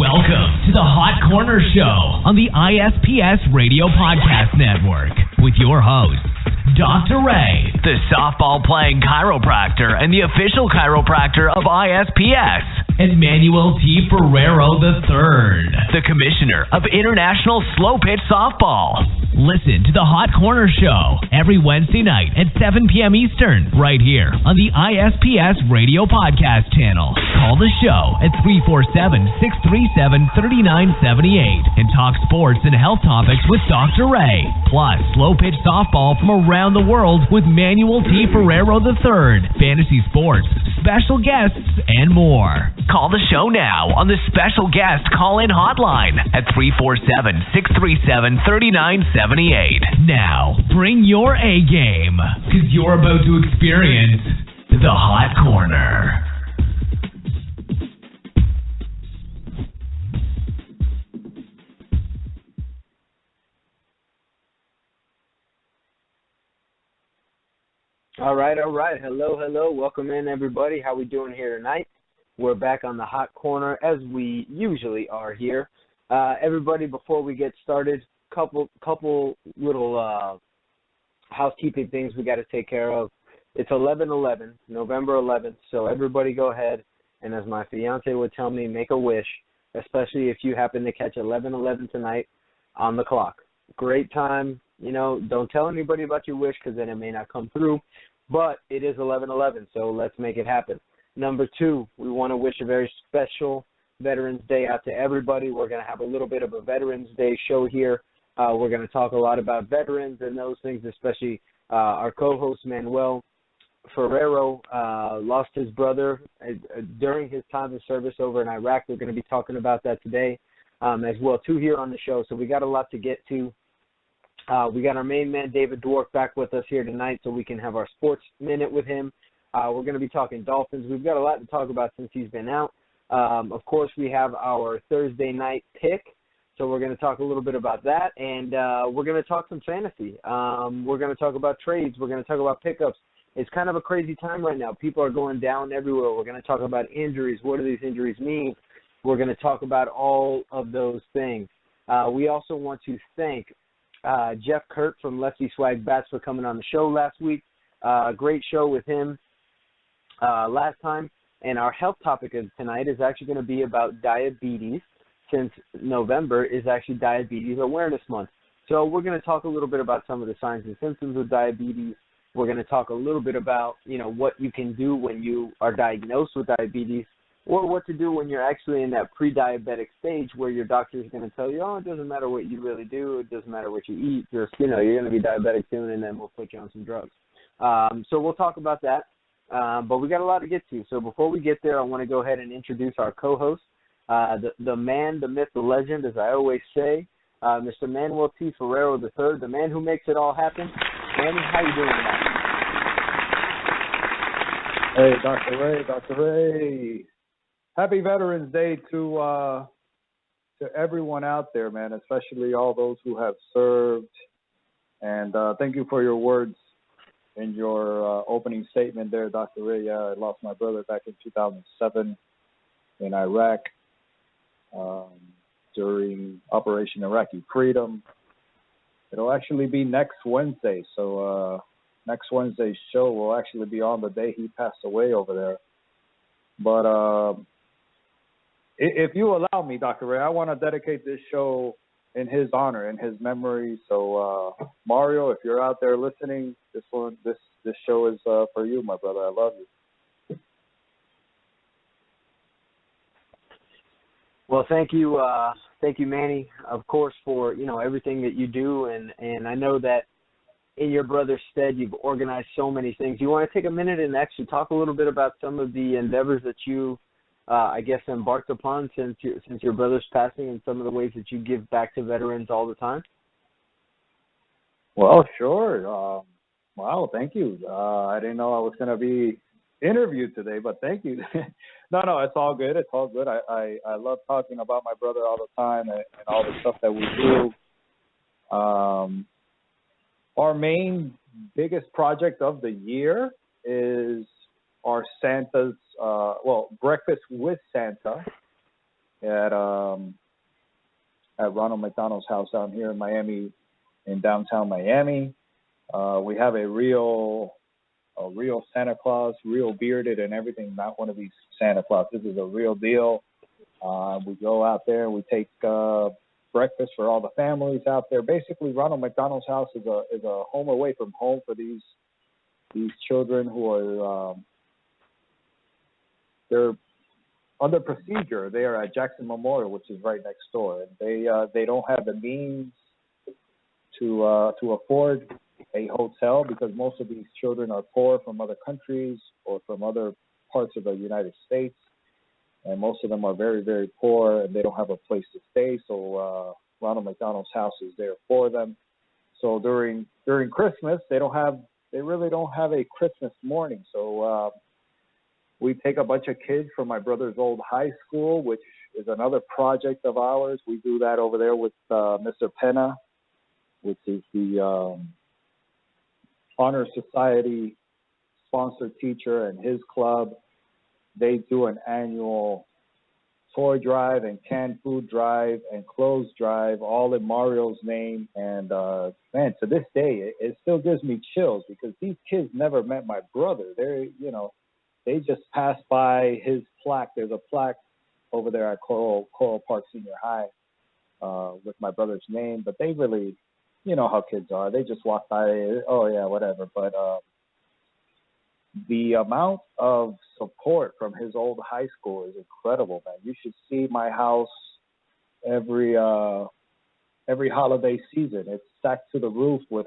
Welcome to the Hot Corner Show on the ISPS Radio Podcast Network with your host, Dr. Ray, the softball-playing chiropractor and the official chiropractor of ISPS, and Manuel T. Ferrero III, the commissioner of International Slow Pitch Softball. Listen to the Hot Corner Show every Wednesday night at 7 p.m. Eastern, right here on the ISPS Radio Podcast channel. Call the show at 347-637-3978 and talk sports and health topics with Dr. Ray. Plus, slow pitch softball from around the world with Manuel T. Ferrero III, fantasy sports, special guests, and more. Call the show now on the special guest call-in hotline at 347-637-3978. Now, bring your A game, because you're about to experience the Hot Corner. All right. Hello. Welcome in, everybody. How we doing here tonight? We're back on the Hot Corner, as we usually are here. Everybody, before we get started, couple little housekeeping things we got to take care of. It's 11/11, November 11th, so everybody go ahead and, as my fiance would tell me, make a wish, especially if you happen to catch 11/11 tonight on the clock. Great time. Don't tell anybody about your wish because then it may not come through, but it is 11/11, so let's make it happen. Number two, we want to wish a very special Veterans Day out to everybody. We're going to have a little bit of a Veterans Day show here. We're going to talk a lot about veterans and those things, especially our co-host Manuel Ferrero lost his brother during his time of service over in Iraq. We're going to be talking about that today as well, too, here on the show. So we got a lot to get to. We got our main man, David Dwork, back with us here tonight so we can have our sports minute with him. We're going to be talking Dolphins. We've got a lot to talk about since he's been out. Of course, we have our Thursday night pick, so we're going to talk a little bit about that, and we're going to talk some fantasy. We're going to talk about trades. We're going to talk about pickups. It's kind of a crazy time right now. People are going down everywhere. We're going to talk about injuries. What do these injuries mean? We're going to talk about all of those things. We also want to thank Jeff Kurt from Lefty Swag Bats for coming on the show last week. Great show with him last time. And our health topic of tonight is actually going to be about diabetes, since November is actually Diabetes Awareness Month. So we're going to talk a little bit about some of the signs and symptoms of diabetes. We're going to talk a little bit about, what you can do when you are diagnosed with diabetes, or what to do when you're actually in that pre-diabetic stage where your doctor is going to tell you, it doesn't matter what you really do, it doesn't matter what you eat, just, you're going to be diabetic soon, and then we'll put you on some drugs. So we'll talk about that, but we got a lot to get to. So before we get there, I want to go ahead and introduce our co-host, the man, the myth, the legend, as I always say, Mr. Manuel T. Ferrero III, the man who makes it all happen. Manny, how you doing tonight? Hey, Dr. Ray. Happy Veterans Day to everyone out there, man, especially all those who have served. And thank you for your words in your opening statement there, Dr. Ray. I lost my brother back in 2007 in Iraq during Operation Iraqi Freedom. It'll actually be next Wednesday. So next Wednesday's show will actually be on the day he passed away over there. But if you allow me, Dr. Ray, I want to dedicate this show in his honor, in his memory. So, Mario, if you're out there listening, this show is for you, my brother. I love you. Well, thank you, Manny, of course, for everything that you do, and I know that in your brother's stead, you've organized so many things. You want to take a minute and actually talk a little bit about some of the endeavors that you, embarked upon since your brother's passing, and some of the ways that you give back to veterans all the time? Well, sure. Wow, thank you. I didn't know I was going to be interviewed today, but thank you. No, it's all good. It's all good. I love talking about my brother all the time and all the stuff that we do. Our main biggest project of the year is our Santa's, Breakfast with Santa at Ronald McDonald's house down here in Miami, in downtown Miami. We have a real Santa Claus, real bearded and everything, not one of these Santa Claus. This is a real deal. We go out there and we take breakfast for all the families out there. Basically, Ronald McDonald's house is a home away from home for these children who are they're under procedure. They are at Jackson Memorial, which is right next door, and they don't have the means to afford a hotel because most of these children are poor from other countries or from other parts of the United States, and most of them are very, very poor and they don't have a place to stay. So Ronald McDonald's house is there for them. So during Christmas, they really don't have a Christmas morning. So we take a bunch of kids from my brother's old high school, which is another project of ours. We do that over there with Mr. Pena, which is the Honor Society sponsored teacher and his club. They do an annual toy drive and canned food drive and clothes drive, all in Mario's name. And man, to this day, it still gives me chills because these kids never met my brother. They just passed by his plaque. There's a plaque over there at Coral Park Senior High with my brother's name, but they really, you know how kids are. They just walk by, oh yeah, whatever. But the amount of support from his old high school is incredible, man. You should see my house every holiday season. It's stacked to the roof with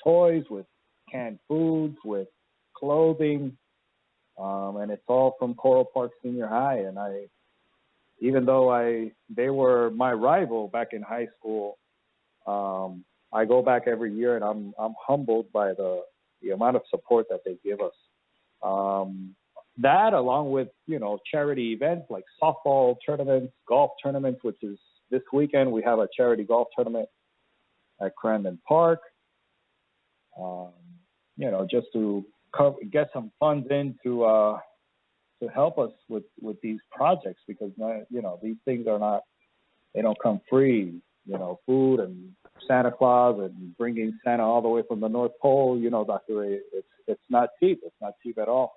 toys, with canned foods, with clothing, and it's all from Coral Park Senior High. And even though they were my rival back in high school, I go back every year, and I'm humbled by the amount of support that they give us. That, along with charity events like softball tournaments, golf tournaments, which is this weekend. We have a charity golf tournament at Crandon Park. Just to get some funds in to help us with these projects, because these things they don't come free. Food and Santa Claus and bringing Santa all the way from the North Pole, Dr. Ray, it's not cheap. It's not cheap at all.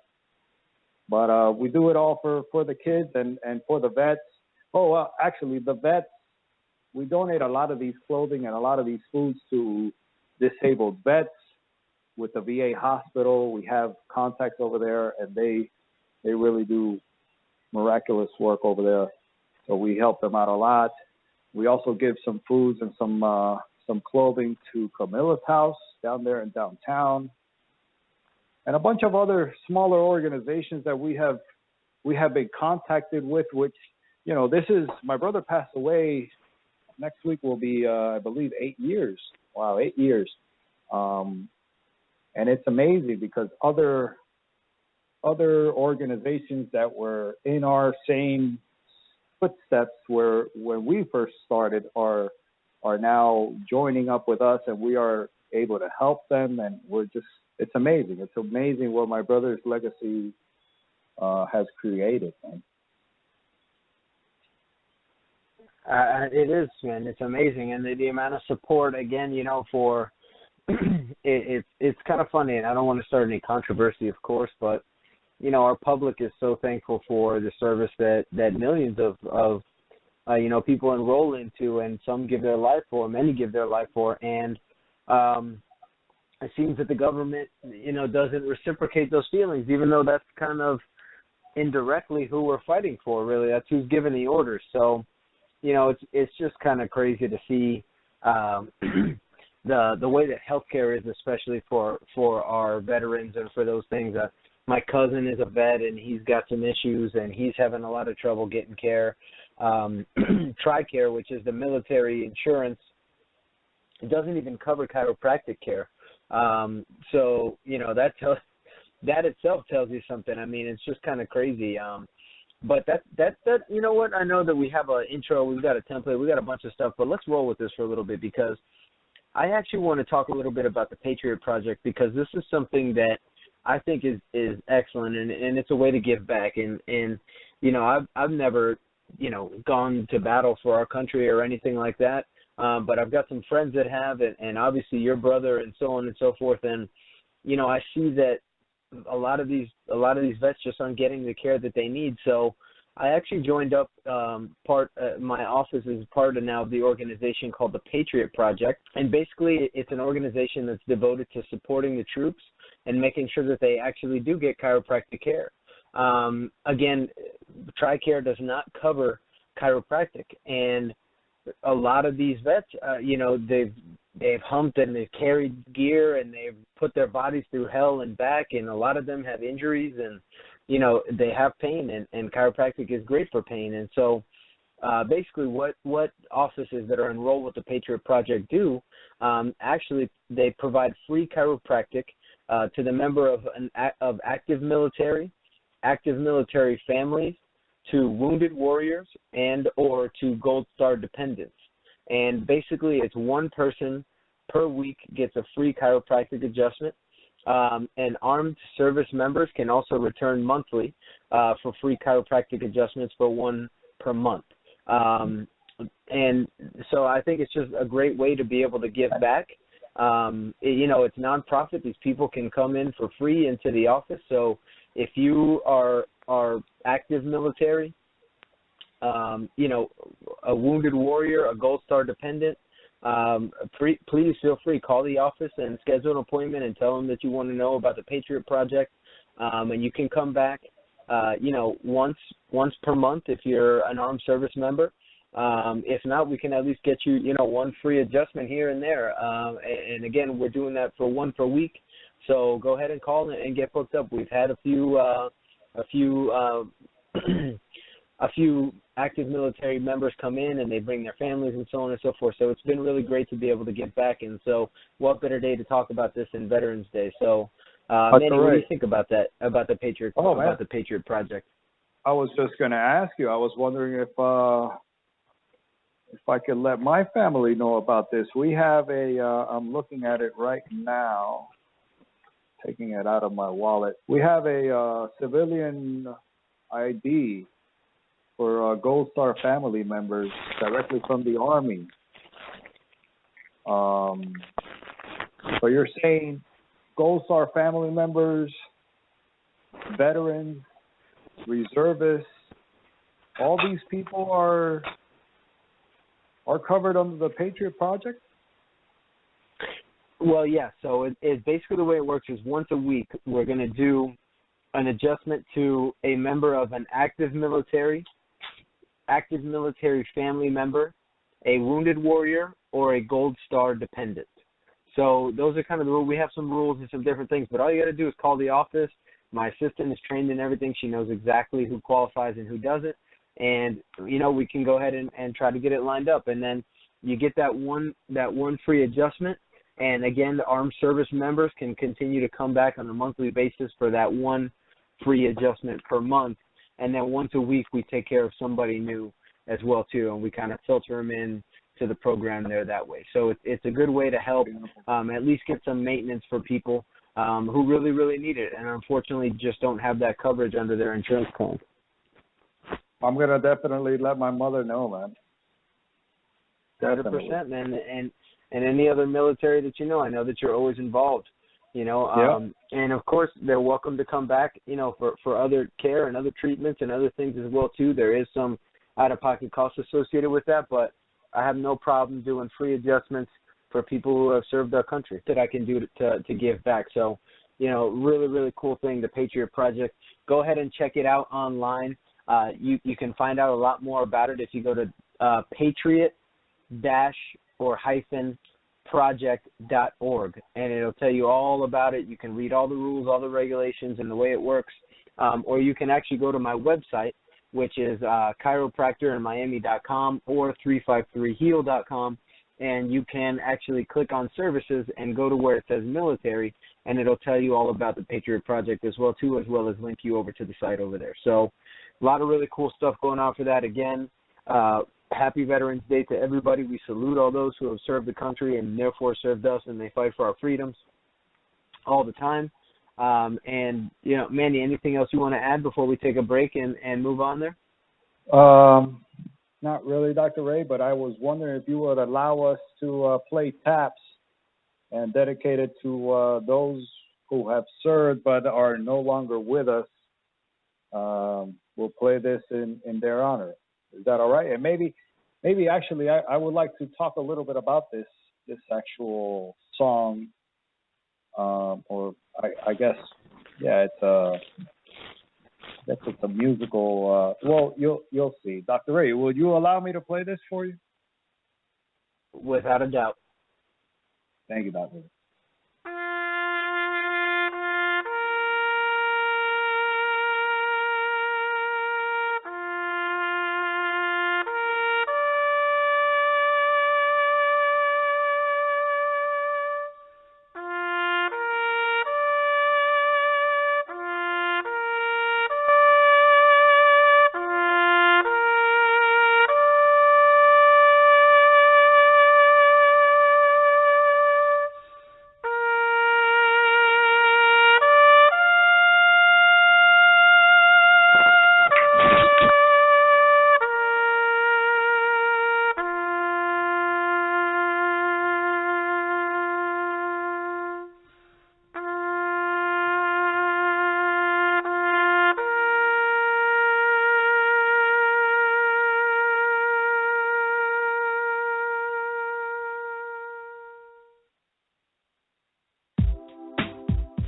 But we do it all for the kids and for the vets. Actually, the vets, we donate a lot of these clothing and a lot of these foods to disabled vets with the VA hospital. We have contacts over there, and they really do miraculous work over there. So we help them out a lot. We also give some foods and some clothing to Camilla's house down there in downtown, and a bunch of other smaller organizations that we have been contacted with. Which, this is, my brother passed away. Next week will be, I believe, 8 years. Wow, 8 years. And it's amazing because other organizations that were in our same footsteps when we first started are now joining up with us, and we are able to help them, and it's amazing. It's amazing what my brother's legacy has created, man. It is, man. It's amazing, and the amount of support, again, for it's kind of funny, and I don't want to start any controversy, of course, but our public is so thankful for the service that millions of people enroll into, and some give their life for, many give their life for, and it seems that the government, doesn't reciprocate those feelings, even though that's kind of indirectly who we're fighting for, really. That's who's giving the orders. So, it's just kind of crazy to see the way that healthcare is, especially for our veterans and for those things. My cousin is a vet, and he's got some issues, and he's having a lot of trouble getting care. TRICARE, which is the military insurance, it doesn't even cover chiropractic care. So, that itself tells you something. I mean, it's just kind of crazy. But that you know what? I know that we have an intro, we've got a template, we've got a bunch of stuff, but let's roll with this for a little bit, because I actually want to talk a little bit about the Patriot Project, because this is something that I think is excellent, and it's a way to give back. And I've never gone to battle for our country or anything like that. But I've got some friends that have, and obviously your brother and so on and so forth. And, I see that a lot of these vets just aren't getting the care that they need. So I actually joined up my office is part of now the organization called the Patriot Project. And basically it's an organization that's devoted to supporting the troops and making sure that they actually do get chiropractic care. Again, TRICARE does not cover chiropractic, and a lot of these vets, they've humped and they've carried gear and they've put their bodies through hell and back, and a lot of them have injuries and, they have pain, and chiropractic is great for pain. And so basically what offices that are enrolled with the Patriot Project do, actually they provide free chiropractic to the member of active military families, to wounded warriors, and or to Gold Star dependents. And basically it's one person per week gets a free chiropractic adjustment. And armed service members can also return monthly for free chiropractic adjustments for one per month. And so I think it's just a great way to be able to give back. It's nonprofit. These people can come in for free into the office. So if you are active military, a wounded warrior, a Gold Star dependent, please feel free, call the office and schedule an appointment and tell them that you want to know about the Patriot Project. And you can come back, once per month if you're an armed service member. If not, we can at least get you, one free adjustment here and there. And again, we're doing that for one per week. So go ahead and call and get booked up. We've had a few active military members come in and they bring their families and so on and so forth. So it's been really great to be able to get back. And so what better day to talk about this than Veterans Day? So Manny, what do you think about that, about the Patriot, about the Patriot Project? I was just going to ask you. I was wondering if I could let my family know about this. We have I'm looking at it right now, taking it out of my wallet. We have a civilian ID for Gold Star family members directly from the Army. So you're saying Gold Star family members, veterans, reservists, all these people are covered under the Patriot Project? Well, yeah. So it basically the way it works is once a week we're going to do an adjustment to a member of an active military family member, a wounded warrior, or a Gold Star dependent. So those are kind of the rules. We have some rules and some different things, but all you got to do is call the office. My assistant is trained in everything. She knows exactly who qualifies and who doesn't. And, we can go ahead and try to get it lined up. And then you get that one free adjustment. And, again, the armed service members can continue to come back on a monthly basis for that one free adjustment per month. And then once a week we take care of somebody new as well, too, and we kind of filter them in to the program there that way. So it's a good way to help at least get some maintenance for people who really, really need it and unfortunately just don't have that coverage under their insurance plan. I'm going to definitely let my mother know, man. 100%, man. And any other military that I know that you're always involved, And, of course, they're welcome to come back, for other care and other treatments and other things as well, too. There is some out-of-pocket costs associated with that, but I have no problem doing free adjustments for people who have served our country that I can do to give back. So, really, really cool thing, the Patriot Project. Go ahead and check it out online. You can find out a lot more about it if you go to patriot-project.org, and it'll tell you all about it. You can read all the rules, all the regulations, and the way it works. Or you can actually go to my website, which is chiropractorinmiami.com or 353heal.com, and you can actually click on services and go to where it says military, and it'll tell you all about the Patriot Project as well, too, as well as link you over to the site over there. So a lot of really cool stuff going on for that. Again, happy Veterans Day to everybody. We salute all those who have served the country and therefore served us, and they fight for our freedoms all the time. And, Mandy, anything else you want to add before we take a break and move on there? Not really, Dr. Ray, but I was wondering if you would allow us to play taps and dedicate it to those who have served but are no longer with us. We'll play this in their honor. Is that all right? And maybe actually, I would like to talk a little bit about this actual song, or I guess, yeah, it's a musical. Well, you'll see, Dr. Ray. Would you allow me to play this for you? Without a doubt. Thank you, Dr. Ray.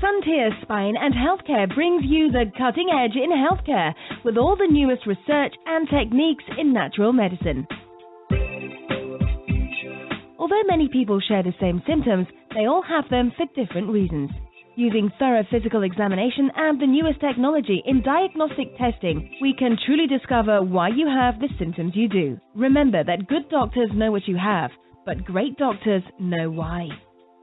Frontier Spine and Healthcare brings you the cutting edge in healthcare with all the newest research and techniques in natural medicine. Although many people share the same symptoms, they all have them for different reasons. Using thorough physical examination and the newest technology in diagnostic testing, we can truly discover why you have the symptoms you do. Remember that good doctors know what you have, but great doctors know why.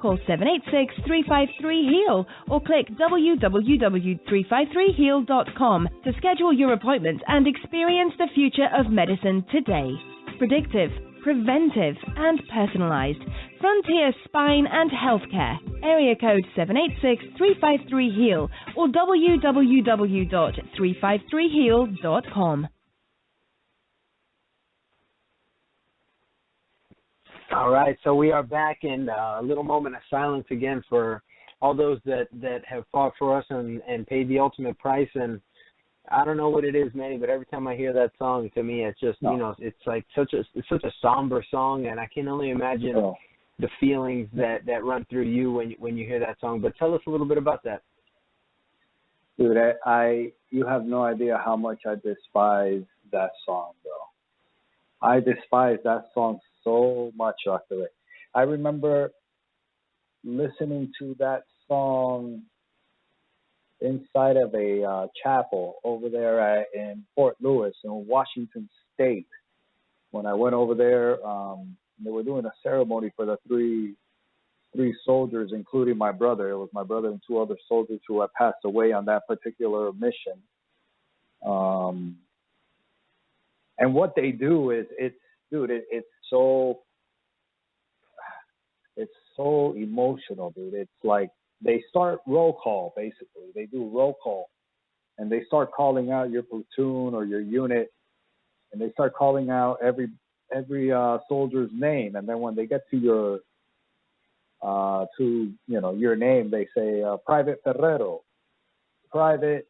Call 786-353-HEAL or click www.353heal.com to schedule your appointment and experience the future of medicine today. Predictive, preventive, and personalized. Frontier Spine and Healthcare. Area code 786-353-HEAL or www.353heal.com. All right, so we are back in a little moment of silence again for all those that have fought for us and paid the ultimate price. And I don't know what it is, Manny, but every time I hear that song, to me, it's just it's like such a somber song, and I can only imagine the feelings that run through you when you hear that song. But tell us a little bit about that. Dude, you have no idea how much I despise that song, bro. I despise that song so much, Dr. Ray. I remember listening to that song inside of a chapel over there in Fort Lewis in Washington State. When I went over there, they were doing a ceremony for the three soldiers, including my brother. It was my brother and two other soldiers who had passed away on that particular mission. And what they do is, it's so emotional, dude. It's like they start roll call, basically. They do roll call, and they start calling out your platoon or your unit, and they start calling out every soldier's name. And then when they get to your your name, they say Private Ferrero, Private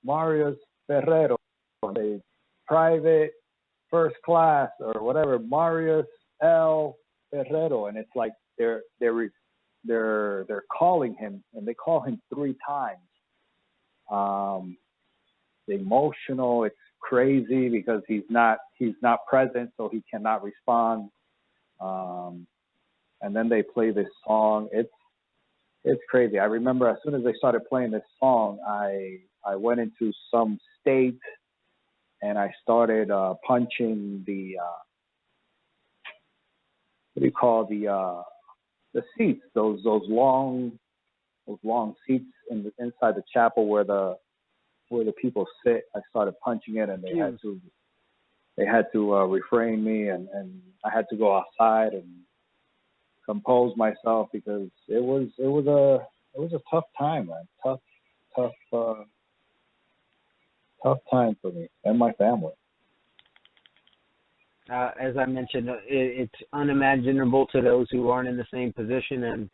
Marius Ferrero, they Private First Class or whatever, Marius L. Ferrero, and it's like they're calling him, and they call him 3 times. Emotional, it's crazy because he's not present, so he cannot respond. And then they play this song. It's crazy. I remember as soon as they started playing this song, I went into some state and I started punching the what do you call the seats? Those long seats inside the chapel where the people sit. I started punching it, and they had to refrain me, and I had to go outside and compose myself because it was a tough time, man. Tough time for me and my family. as I mentioned, it's unimaginable to those who aren't in the same position. And,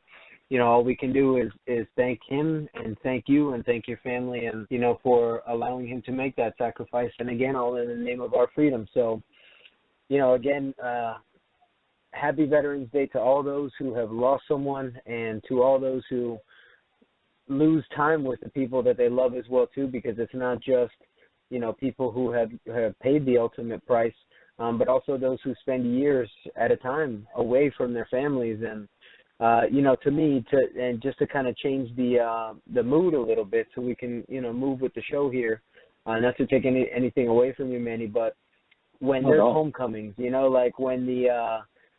all we can do is thank him and thank you and thank your family and, for allowing him to make that sacrifice. And, again, all in the name of our freedom. So, again, happy Veterans Day to all those who have lost someone and to all those who lose time with the people that they love as well, too, because it's not just, people who have paid the ultimate price, but also those who spend years at a time away from their families. And, to me, and just to kind of change the mood a little bit so we can, move with the show here, not to take anything away from you, Manny, but when there's homecomings, like when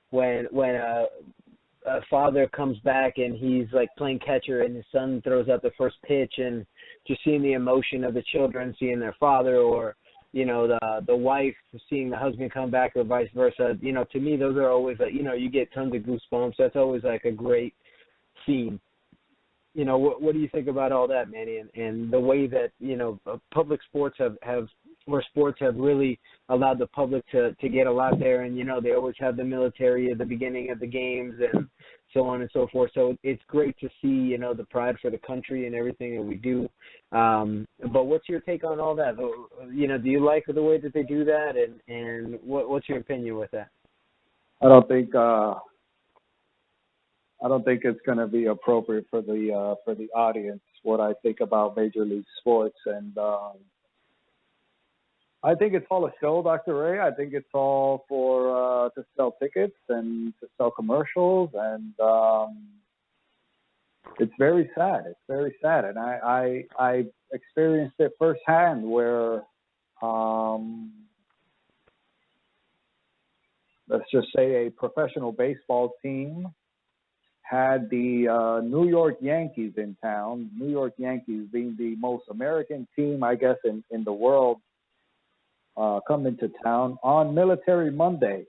when a father comes back and he's like playing catcher and his son throws out the first pitch, and just seeing the emotion of the children seeing their father, or the wife seeing the husband come back, or vice versa. To me, those are always like, you get tons of goosebumps. That's always like a great scene. What do you think about all that, Manny, and the way that public sports have really allowed the public to get a lot there, and they always have the military at the beginning of the games and so on and so forth. So it's great to see the pride for the country and everything that we do. But what's your take on all that? Do you like the way that they do that, and what's your opinion with that? I don't think it's going to be appropriate for the audience what I think about Major League Sports, and I think it's all a show, Dr. Ray. I think it's all for to sell tickets and to sell commercials, and it's very sad. It's very sad, and I experienced it firsthand where let's just say a professional baseball team had the New York Yankees in town. New York Yankees being the most American team, I guess, in the world, come into town on Military Monday.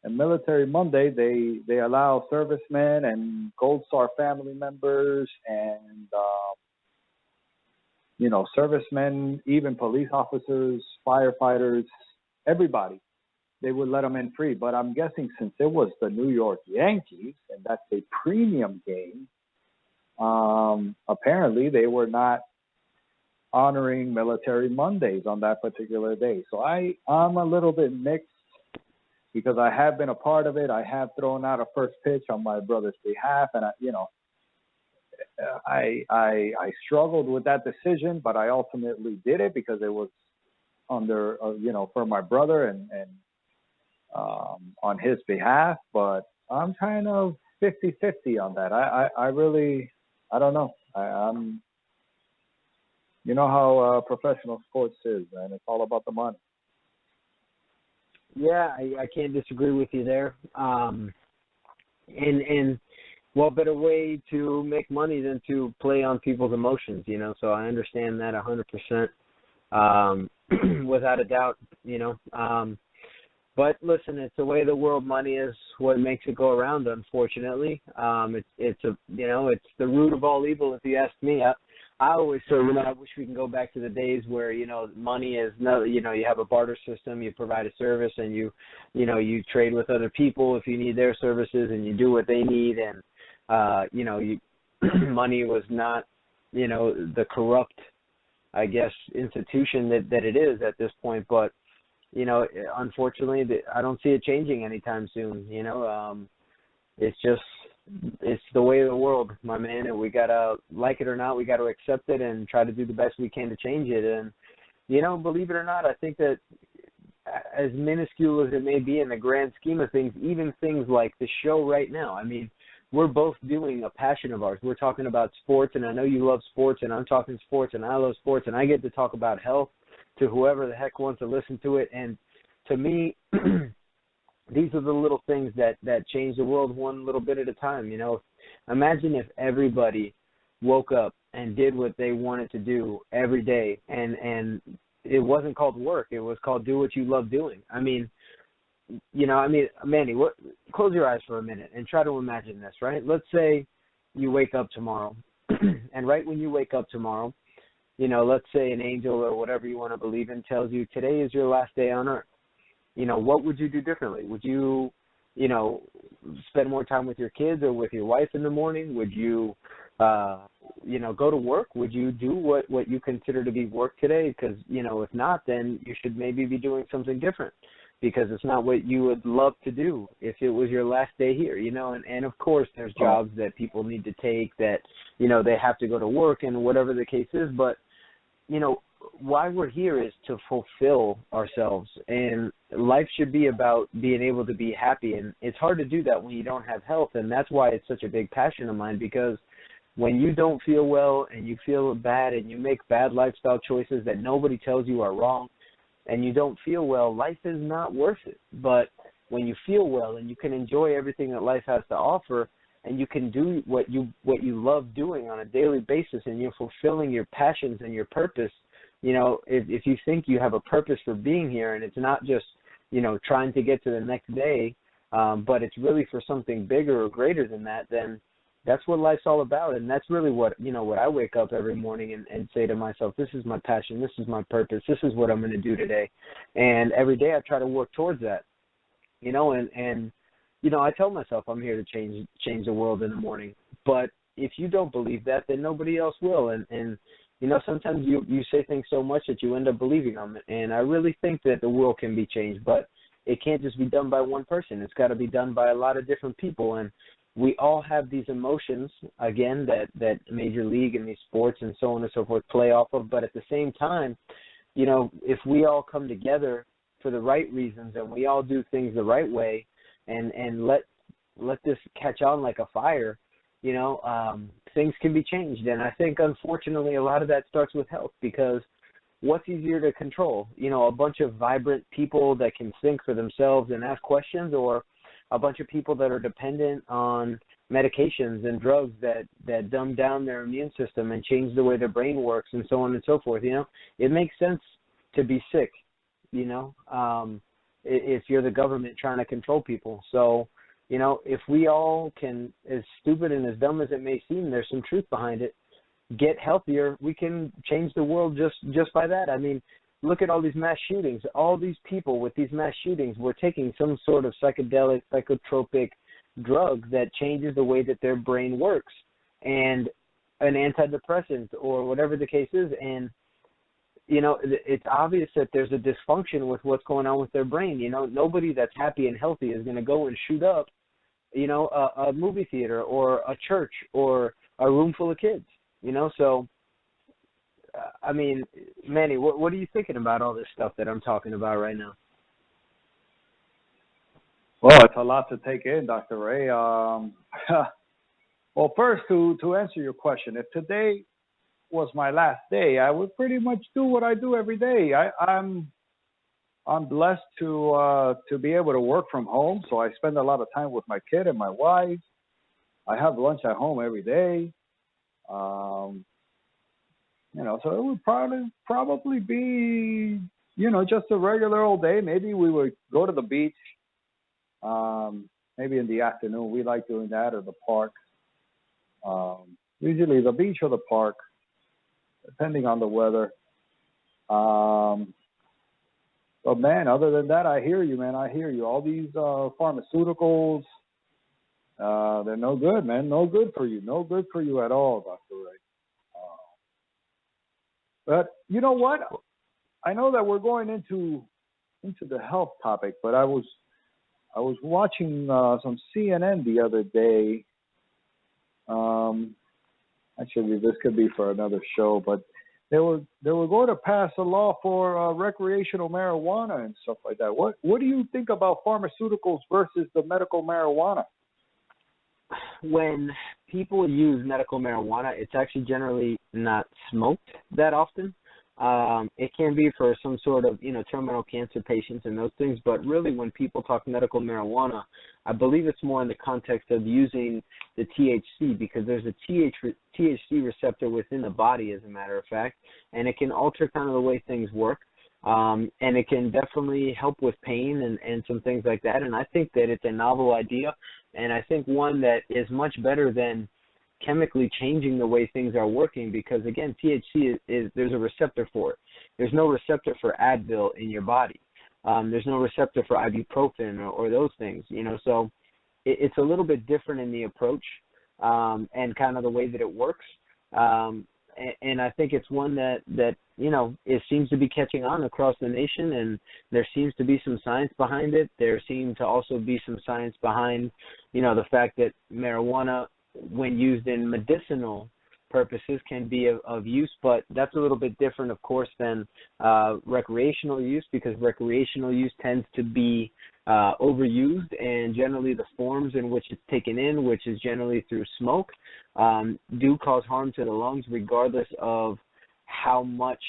And Military Monday, they allow servicemen and Gold Star family members and, servicemen, even police officers, firefighters, everybody. They would let them in free. But I'm guessing since it was the New York Yankees, and that's a premium game, apparently they were not honoring Military Mondays on that particular day. So I'm a little bit mixed because I have been a part of it. I have thrown out a first pitch on my brother's behalf, and I struggled with that decision, but I ultimately did it because it was under for my brother and on his behalf. But I'm kind of 50-50 on that. I really don't know. I'm you know how professional sports is, man. It's all about the money. Yeah, I can't disagree with you there. And what better way to make money than to play on people's emotions, So I understand that 100%, without a doubt, But listen, it's the way the world money is what makes it go around, unfortunately. It's the root of all evil, if you ask me. I always say, I wish we can go back to the days where, money is no, you have a barter system, you provide a service, and you trade with other people if you need their services, and you do what they need, and money was not, the corrupt, I guess, institution that it is at this point. But unfortunately, I don't see it changing anytime soon. It's the way of the world, my man, and we gotta, like it or not, we gotta accept it and try to do the best we can to change it. And believe it or not, I think that as minuscule as it may be in the grand scheme of things, even things like the show right now, I mean, we're both doing a passion of ours. We're talking about sports, and I know you love sports, and I'm talking sports, and I love sports, and I get to talk about health to whoever the heck wants to listen to it. And to me, these are the little things that change the world one little bit at a time. Imagine if everybody woke up and did what they wanted to do every day, and it wasn't called work. It was called do what you love doing. Manny, close your eyes for a minute and try to imagine this, right? Let's say you wake up tomorrow, and right when you wake up tomorrow, let's say an angel or whatever you want to believe in tells you today is your last day on earth. what would you do differently? Would you, spend more time with your kids or with your wife in the morning? Would you, go to work? Would you do what you consider to be work today? Because, if not, then you should maybe be doing something different, because it's not what you would love to do if it was your last day here, and of course there's jobs that people need to take that, they have to go to work and whatever the case is, but, why we're here is to fulfill ourselves, and life should be about being able to be happy, and it's hard to do that when you don't have health, and that's why it's such a big passion of mine, because when you don't feel well and you feel bad and you make bad lifestyle choices that nobody tells you are wrong, and you don't feel well, life is not worth it. But when you feel well and you can enjoy everything that life has to offer, and you can do what you love doing on a daily basis, and you're fulfilling your passions and your purpose, if you think you have a purpose for being here, and it's not just, trying to get to the next day, but it's really for something bigger or greater than that, then that's what life's all about. And that's really what I wake up every morning and say to myself, this is my passion, this is my purpose, this is what I'm going to do today. And every day I try to work towards that, and I tell myself I'm here to change the world in the morning. But if you don't believe that, then nobody else will. And sometimes you say things so much that you end up believing them. And I really think that the world can be changed, but it can't just be done by one person. It's got to be done by a lot of different people. And we all have these emotions, again, that Major League and these sports and so on and so forth play off of. But at the same time, if we all come together for the right reasons and we all do things the right way and let this catch on like a fire, things can be changed. And I think, unfortunately, a lot of that starts with health, because what's easier to control? A bunch of vibrant people that can think for themselves and ask questions, or a bunch of people that are dependent on medications and drugs that dumb down their immune system and change the way their brain works and so on and so forth. It makes sense to be sick, if you're the government trying to control people. So, if we all can, as stupid and as dumb as it may seem, there's some truth behind it, get healthier, we can change the world just by that. I mean, look at all these mass shootings. All these people with these mass shootings were taking some sort of psychedelic, psychotropic drug that changes the way that their brain works, and an antidepressant or whatever the case is. And, it's obvious that there's a dysfunction with what's going on with their brain. Nobody that's happy and healthy is going to go and shoot up, a movie theater or a church or a room full of kids, So, I mean, Manny, what are you thinking about all this stuff that I'm talking about right now? Well, it's a lot to take in, Dr. Ray. Well, first, to answer your question, if today was my last day, I would pretty much do what I do every day. I'm blessed to be able to work from home, so I spend a lot of time with my kid and my wife. I have lunch at home every day. So it would probably be, just a regular old day. Maybe we would go to the beach, maybe in the afternoon. We like doing that, or the park. Usually the beach or the park, depending on the weather. But, man, other than that, I hear you, man. I hear you. All these pharmaceuticals, they're no good, man. No good for you. No good for you at all, Dr. Ray. But you know what? I know that we're going into the health topic, but I was watching some CNN the other day. Actually, this could be for another show, but they were going to pass a law for recreational marijuana and stuff like that. What do you think about pharmaceuticals versus the medical marijuana? When people use medical marijuana, it's actually generally not smoked that often. It can be for some sort of, terminal cancer patients and those things, but really when people talk medical marijuana, I believe it's more in the context of using the THC, because there's a THC receptor within the body, as a matter of fact, and it can alter kind of the way things work, and it can definitely help with pain and some things like that, and I think that it's a novel idea, and I think one that is much better than chemically changing the way things are working, because again, THC is there's a receptor for it. There's no receptor for Advil in your body. There's no receptor for ibuprofen or those things, So it's a little bit different in the approach and kind of the way that it works. And I think it's one that it seems to be catching on across the nation, and there seems to be some science behind it. There seems to also be some science behind, the fact that marijuana, when used in medicinal purposes, can be of use, but that's a little bit different, of course, than recreational use, because recreational use tends to be overused, and generally the forms in which it's taken in, which is generally through smoke, do cause harm to the lungs, regardless of how much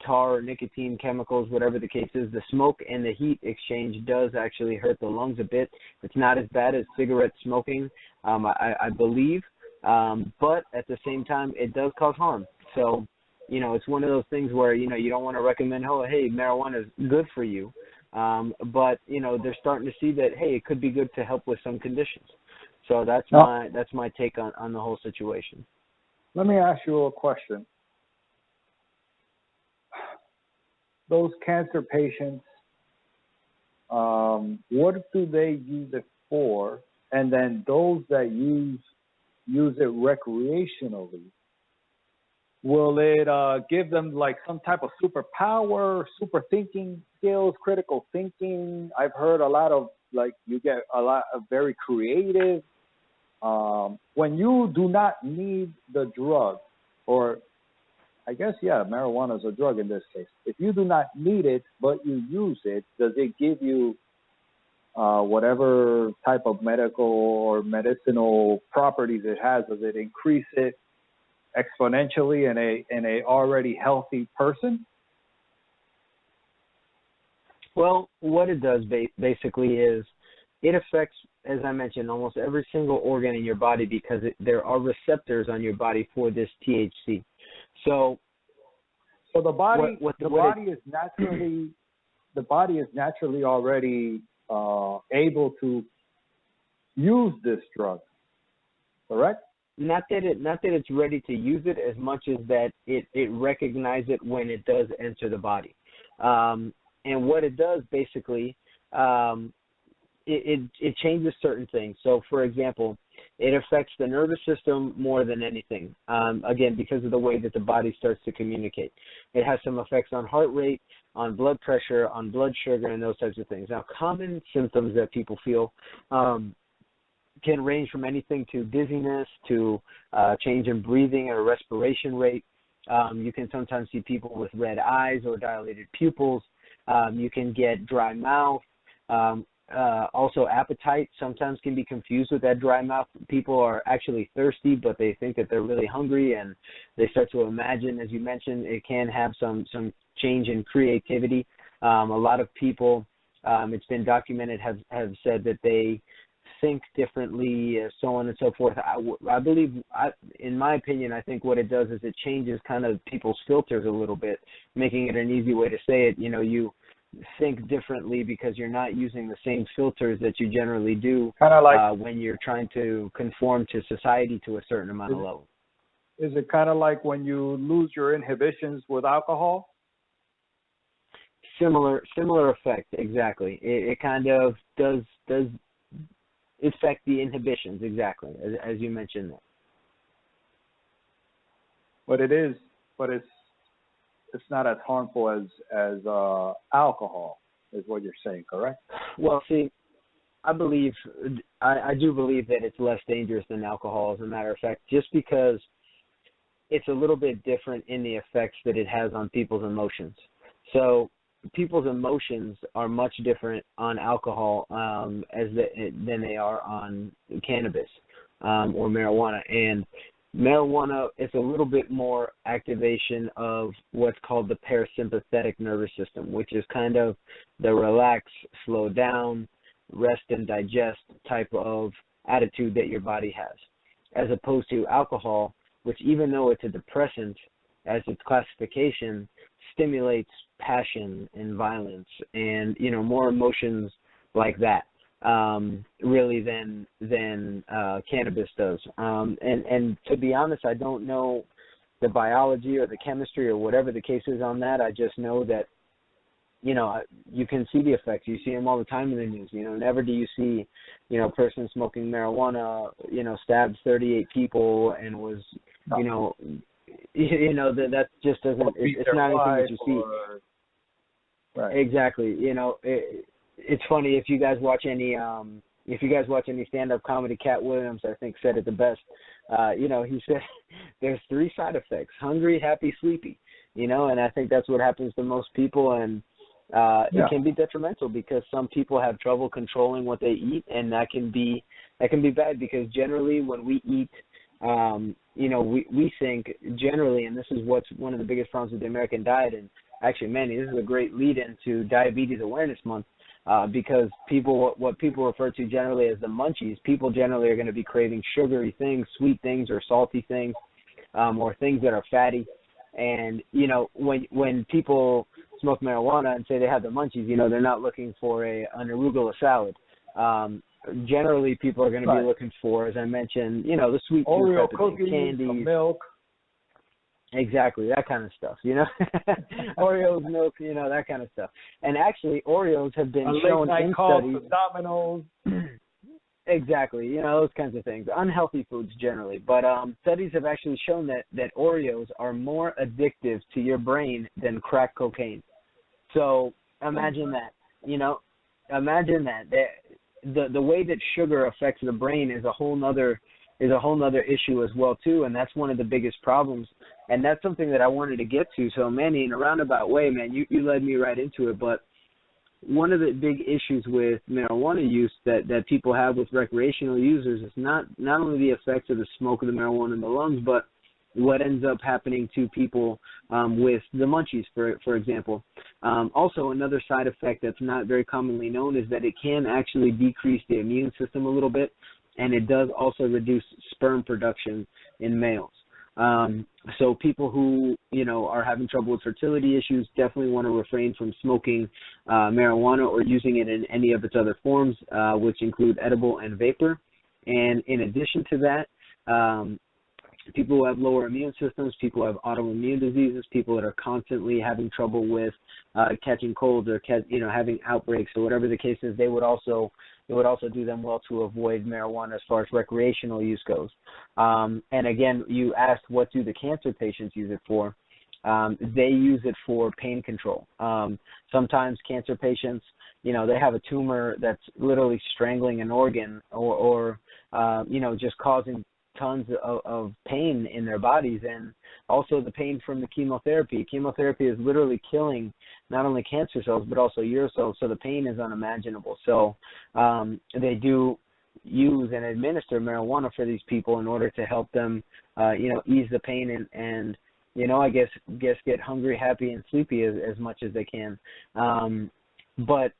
tar or nicotine chemicals, whatever the case is. The smoke and the heat exchange does actually hurt the lungs a bit. It's not as bad as cigarette smoking, I believe, but at the same time, it does cause harm. So, it's one of those things where, you don't want to recommend, oh, hey, marijuana is good for you. But, they're starting to see that, hey, it could be good to help with some conditions. So that's my take on the whole situation. Let me ask you a question. Those cancer patients, what do they use it for? And then those that use it recreationally, will it give them like some type of superpower, super thinking skills, critical thinking? I've heard a lot of, like, you get a lot of very creative. When you do not need the drug, or I guess, marijuana is a drug in this case. If you do not need it, but you use it, does it give you whatever type of medical or medicinal properties it has? Does it increase it exponentially in a already healthy person? Well, what it does basically is it affects, as I mentioned, almost every single organ in your body, because there are receptors on your body for this THC. So the body is naturally already able to use this drug, correct? Not that it's ready to use it, as much as that it recognizes it when it does enter the body. And what it does basically, it changes certain things. So, for example, it affects the nervous system more than anything, again, because of the way that the body starts to communicate. It has some effects on heart rate, on blood pressure, on blood sugar, and those types of things. Now, common symptoms that people feel can range from anything to dizziness to change in breathing or respiration rate. You can sometimes see people with red eyes or dilated pupils. You can get dry mouth. Also, appetite sometimes can be confused with that dry mouth. People are actually thirsty, but they think that they're really hungry, and they start to imagine, as you mentioned, it can have some change in creativity. A lot of people, it's been documented, have said that they think differently, so on and so forth. I believe, in my opinion, I think what it does is it changes kind of people's filters a little bit, making it an easy way to say it. You think differently because you're not using the same filters that you generally do, kind of like when you're trying to conform to society to a certain amount of level. Is it kind of like when you lose your inhibitions with alcohol? Similar effect, exactly. It kind of does affect the inhibitions, exactly, as you mentioned. But it's not as harmful as alcohol, is what you're saying, correct? Well, see, I do believe that it's less dangerous than alcohol, as a matter of fact, just because it's a little bit different in the effects that it has on people's emotions. So people's emotions are much different on alcohol than they are on cannabis or marijuana. And marijuana is a little bit more activation of what's called the parasympathetic nervous system, which is kind of the relax, slow down, rest and digest type of attitude that your body has, as opposed to alcohol, which, even though it's a depressant, as its classification, stimulates passion and violence and, more emotions like that. Really than cannabis does. And to be honest, I don't know the biology or the chemistry or whatever the case is on that. I just know that you can see the effects. You see them all the time in the news. Never do you see, a person smoking marijuana, stabbed 38 people and was, that just doesn't, it's not anything that you see. Right. Exactly. It's funny if you guys watch any stand-up comedy. Cat Williams, I think, said it the best. He said there's 3 side effects: hungry, happy, sleepy. And I think that's what happens to most people, and it can be detrimental because some people have trouble controlling what they eat, and that can be bad because generally when we eat, we think generally, and this is what's one of the biggest problems with the American diet, and actually, Manny, this is a great lead into Diabetes Awareness Month. Because what people refer to generally as the munchies, people generally are going to be craving sugary things, sweet things, or salty things, or things that are fatty. And when people smoke marijuana and say they have the munchies, they're not looking for an arugula salad. Generally, people are going to be looking for, as I mentioned, the sweet Oreo tooth cookies, candies, milk. Exactly, that kind of stuff, Oreos, milk, that kind of stuff. And actually, Oreos have been shown in studies. Domino's. Exactly, those kinds of things. Unhealthy foods generally. But studies have actually shown that Oreos are more addictive to your brain than crack cocaine. So imagine that, Imagine that. The way that sugar affects the brain is a whole nother issue as well too, and that's one of the biggest problems, and that's something that I wanted to get to. So Manny, in a roundabout way, man, you led me right into it, but one of the big issues with marijuana use that people have with recreational users is not only the effects of the smoke of the marijuana in the lungs, but what ends up happening to people with the munchies, for example. Also, another side effect that's not very commonly known is that it can actually decrease the immune system a little bit, and it does also reduce sperm production in males. So people who, are having trouble with fertility issues definitely want to refrain from smoking marijuana or using it in any of its other forms, which include edible and vapor. And in addition to that, people who have lower immune systems, people who have autoimmune diseases, people that are constantly having trouble with catching colds or having outbreaks or whatever the case is, it would also do them well to avoid marijuana as far as recreational use goes. And again, you asked what do the cancer patients use it for. They use it for pain control. Sometimes cancer patients, they have a tumor that's literally strangling an organ or just causing tons of pain in their bodies, and also the pain from the chemotherapy. Chemotherapy is literally killing not only cancer cells but also your cells, so the pain is unimaginable. So they do use and administer marijuana for these people in order to help them, ease the pain and I guess get hungry, happy, and sleepy as much as they can. But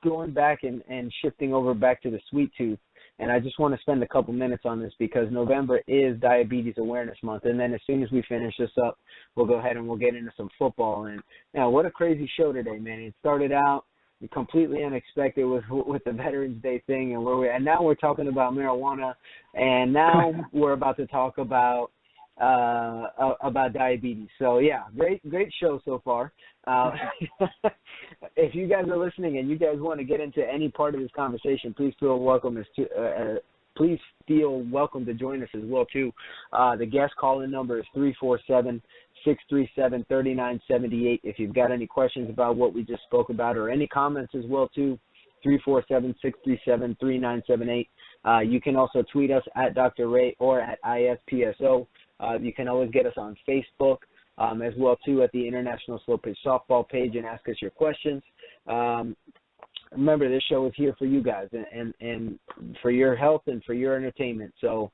going back and shifting over back to the sweet tooth, and I just want to spend a couple minutes on this because November is Diabetes Awareness Month, and then as soon as we finish this up, we'll go ahead and we'll get into some football. And what a crazy show today, man! It started out completely unexpected with the Veterans Day thing, and now we're talking about marijuana, and now we're about to talk about diabetes. So yeah, great show so far. If you guys are listening and you guys want to get into any part of this conversation, please feel welcome to join us as well too. The guest call-in number is 347-637-3978. If you've got any questions about what we just spoke about or any comments as well too, 347-637-3978. You can also tweet us at Dr. Ray or at ISPSO. You can always get us on Facebook as well, too, at the International Slow Pitch Softball page and ask us your questions. Remember, this show is here for you guys and for your health and for your entertainment. So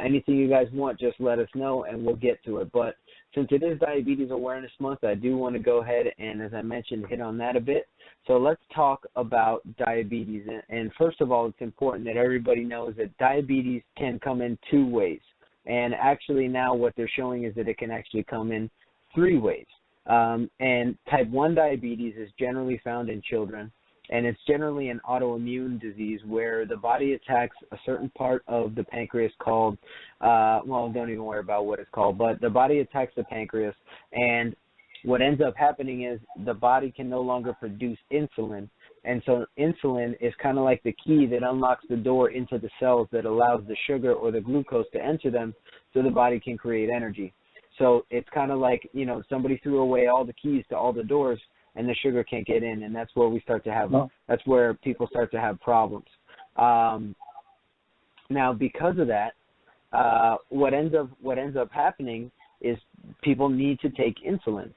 anything you guys want, just let us know and we'll get to it. But since it is Diabetes Awareness Month, I do want to go ahead and, as I mentioned, hit on that a bit. So let's talk about diabetes. And first of all, it's important that everybody knows that diabetes can come in 2 ways. And actually now what they're showing is that it can actually come in 3 ways. And type 1 diabetes is generally found in children, and it's generally an autoimmune disease where the body attacks a certain part of the pancreas called, don't even worry about what it's called, but the body attacks the pancreas, and what ends up happening is the body can no longer produce insulin. And so insulin is kind of like the key that unlocks the door into the cells that allows the sugar or the glucose to enter them so the body can create energy. So it's kind of like, somebody threw away all the keys to all the doors and the sugar can't get in, and that's where we start to have, that's where people start to have problems. Now, because of that, what ends up happening is people need to take insulin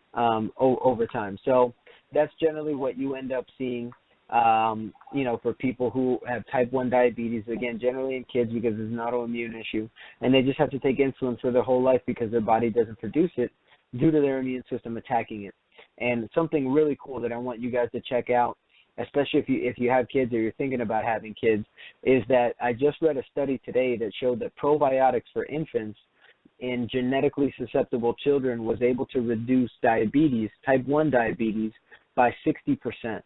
over time. So that's generally what you end up seeing, for people who have type 1 diabetes, again, generally in kids because it's an autoimmune issue, and they just have to take insulin for their whole life because their body doesn't produce it due to their immune system attacking it. And something really cool that I want you guys to check out, especially if you have kids or you're thinking about having kids, is that I just read a study today that showed that probiotics for infants in genetically susceptible children was able to reduce diabetes, type 1 diabetes, by 60%.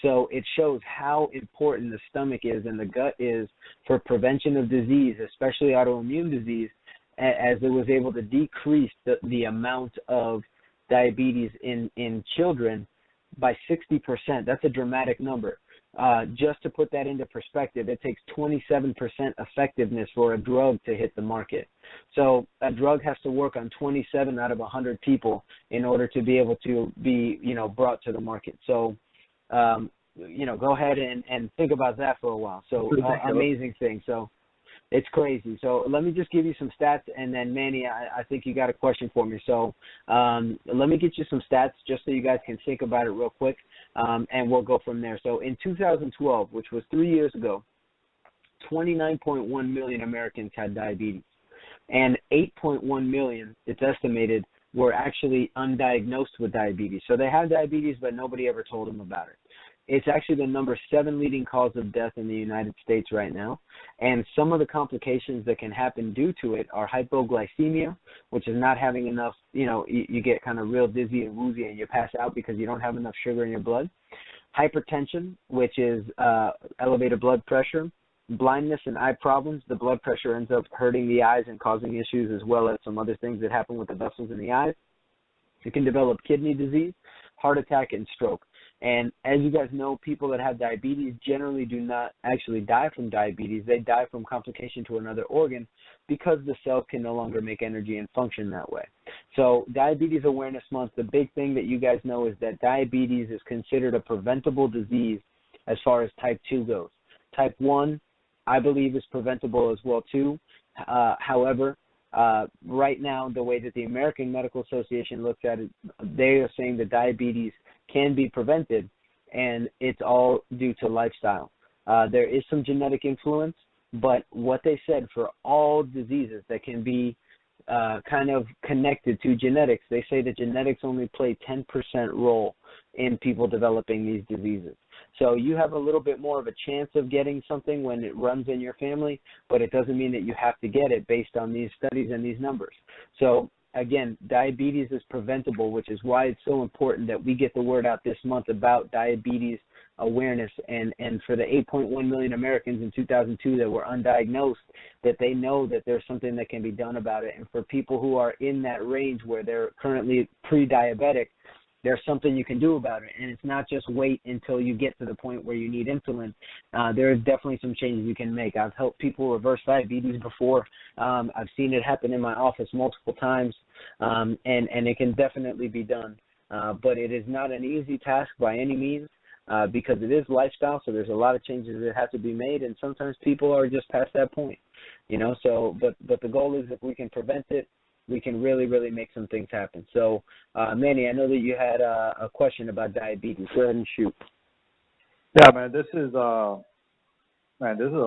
So it shows how important the stomach is and the gut is for prevention of disease, especially autoimmune disease, as it was able to decrease the amount of diabetes in children by 60%. That's a dramatic number. Just to put that into perspective, it takes 27% effectiveness for a drug to hit the market. So a drug has to work on 27 out of 100 people in order to be able to be, brought to the market. So, go ahead and think about that for a while. So amazing thing. So it's crazy. So let me just give you some stats, and then Manny, I think you got a question for me. So let me get you some stats just so you guys can think about it real quick, and we'll go from there. So in 2012, which was 3 years ago, 29.1 million Americans had diabetes, and 8.1 million, it's estimated, were actually undiagnosed with diabetes. So they have diabetes, but nobody ever told them about it. It's actually the number 7 leading cause of death in the United States right now. And some of the complications that can happen due to it are hypoglycemia, which is not having enough, you get kind of real dizzy and woozy and you pass out because you don't have enough sugar in your blood. Hypertension, which is elevated blood pressure. Blindness and eye problems. The blood pressure ends up hurting the eyes and causing issues, as well as some other things that happen with the vessels in the eyes. You can develop kidney disease, heart attack, and stroke. And as you guys know, people that have diabetes generally do not actually die from diabetes. They die from complication to another organ because the cells can no longer make energy and function that way. So Diabetes Awareness Month, the big thing that you guys know is that diabetes is considered a preventable disease as far as type 2 goes. Type 1, I believe, is preventable as well too. However, right now, the way that the American Medical Association looks at it, they are saying that diabetes can be prevented, and it's all due to lifestyle. There is some genetic influence, but what they said for all diseases that can be kind of connected to genetics, they say that genetics only play 10% role in people developing these diseases. So you have a little bit more of a chance of getting something when it runs in your family, but it doesn't mean that you have to get it based on these studies and these numbers. So again, diabetes is preventable, which is why it's so important that we get the word out this month about diabetes awareness, and for the 8.1 million Americans in 2002 that were undiagnosed, that they know that there's something that can be done about it. And for people who are in that range where they're currently pre-diabetic, there's something you can do about it. And it's not just wait until you get to the point where you need insulin. There is definitely some changes you can make. I've helped people reverse diabetes before. I've seen it happen in my office multiple times, and it can definitely be done. But it is not an easy task by any means, because it is lifestyle, so there's a lot of changes that have to be made, and sometimes people are just past that point, So, but the goal is if we can prevent it, we can really, really make some things happen. So, Manny, I know that you had a question about diabetes. Go ahead and shoot. Yeah, man, this is a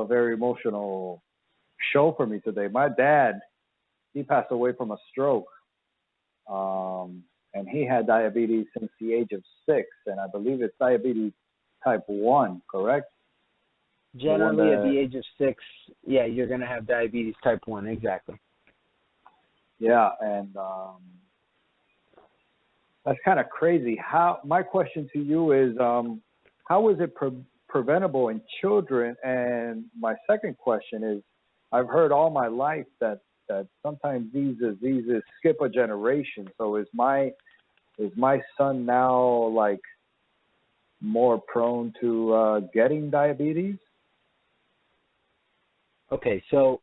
very emotional show for me today. My dad, he passed away from a stroke, and he had diabetes since the age of 6, and I believe it's diabetes type 1, correct? Generally, at the age of 6, yeah, you're going to have diabetes type 1, exactly. Yeah, and that's kind of crazy. My question to you is, how is it preventable in children? And my second question is, I've heard all my life that sometimes these diseases skip a generation. So is my is my son now like more prone to getting diabetes? Okay, so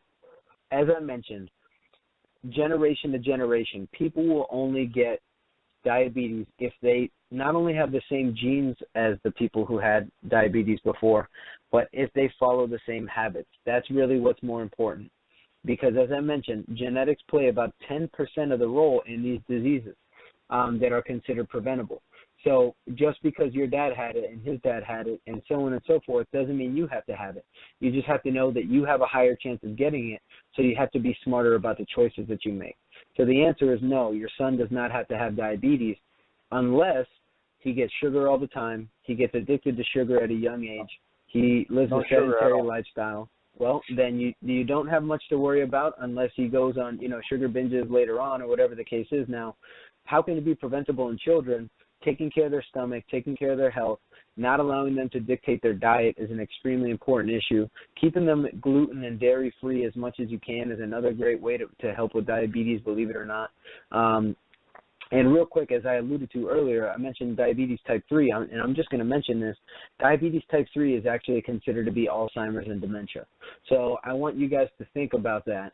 as I mentioned, generation to generation, people will only get diabetes if they not only have the same genes as the people who had diabetes before, but if they follow the same habits. That's really what's more important. Because as I mentioned, genetics play about 10% of the role in these diseases that are considered preventable. So just because your dad had it and his dad had it and so on and so forth doesn't mean you have to have it. You just have to know that you have a higher chance of getting it, so you have to be smarter about the choices that you make. So the answer is no, your son does not have to have diabetes unless he gets sugar all the time, he gets addicted to sugar at a young age, he lives a sedentary lifestyle. Well, then you don't have much to worry about unless he goes on, sugar binges later on or whatever the case is. Now, how can it be preventable in children? Taking care of their stomach, taking care of their health, not allowing them to dictate their diet is an extremely important issue. Keeping them gluten and dairy-free as much as you can is another great way to help with diabetes, believe it or not. And real quick, as I alluded to earlier, I mentioned diabetes type 3, and I'm just going to mention this. Diabetes type 3 is actually considered to be Alzheimer's and dementia. So I want you guys to think about that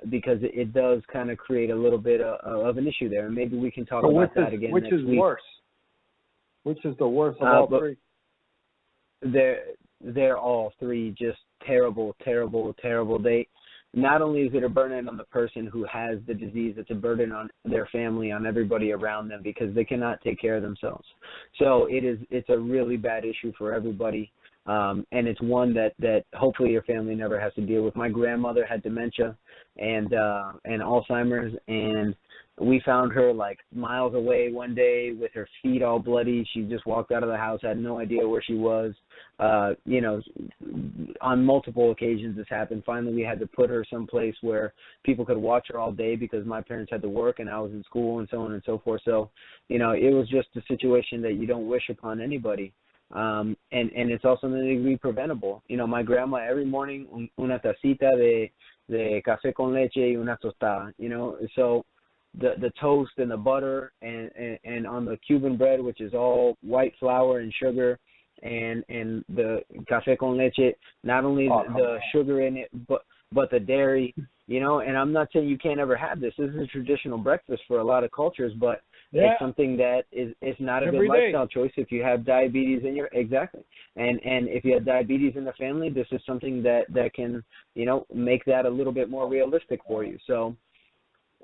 because it does kind of create a little bit of an issue there. And maybe we can talk about that again next week. Which is worse? Which is the worst of all three? They're all three just terrible, terrible, terrible. Not only is it a burden on the person who has the disease, it's a burden on their family, on everybody around them, because they cannot take care of themselves. So it's a really bad issue for everybody, and it's one that hopefully your family never has to deal with. My grandmother had dementia and Alzheimer's, and we found her like miles away one day with her feet all bloody. She just walked out of the house, had no idea where she was. On multiple occasions this happened. Finally, we had to put her someplace where people could watch her all day because my parents had to work and I was in school and so on and so forth. So, it was just a situation that you don't wish upon anybody. And it's also something that can be preventable. My grandma every morning, una tacita de café con leche y una tostada, so the toast and the butter and on the Cuban bread, which is all white flour and sugar, and the café con leche, not only the sugar in it, but the dairy, and I'm not saying you can't ever have this. This is a traditional breakfast for a lot of cultures, but it's something that is not a good lifestyle choice if you have diabetes in your, exactly. And if you have diabetes in the family, this is something that can, make that a little bit more realistic for you. So,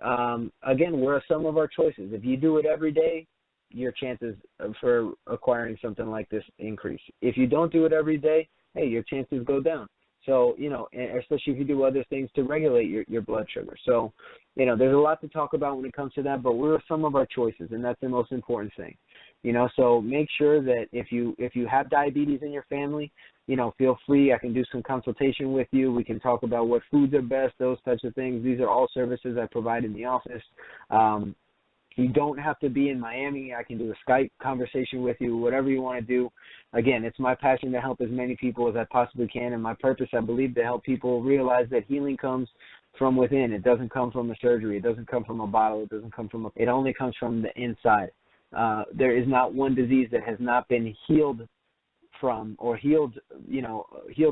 again, where are some of our choices? If you do it every day, your chances for acquiring something like this increase. If you don't do it every day, hey, your chances go down. So, especially if you do other things to regulate your blood sugar. So, there's a lot to talk about when it comes to that, but what are some of our choices? And that's the most important thing. So make sure that if you have diabetes in your family, feel free. I can do some consultation with you. We can talk about what foods are best, those types of things. These are all services I provide in the office. You don't have to be in Miami. I can do a Skype conversation with you, whatever you want to do. Again, it's my passion to help as many people as I possibly can, and my purpose, I believe, to help people realize that healing comes from within. It doesn't come from a surgery. It doesn't come from a bottle. It doesn't come from it only comes from the inside. There is not one disease that has not been healed from or healed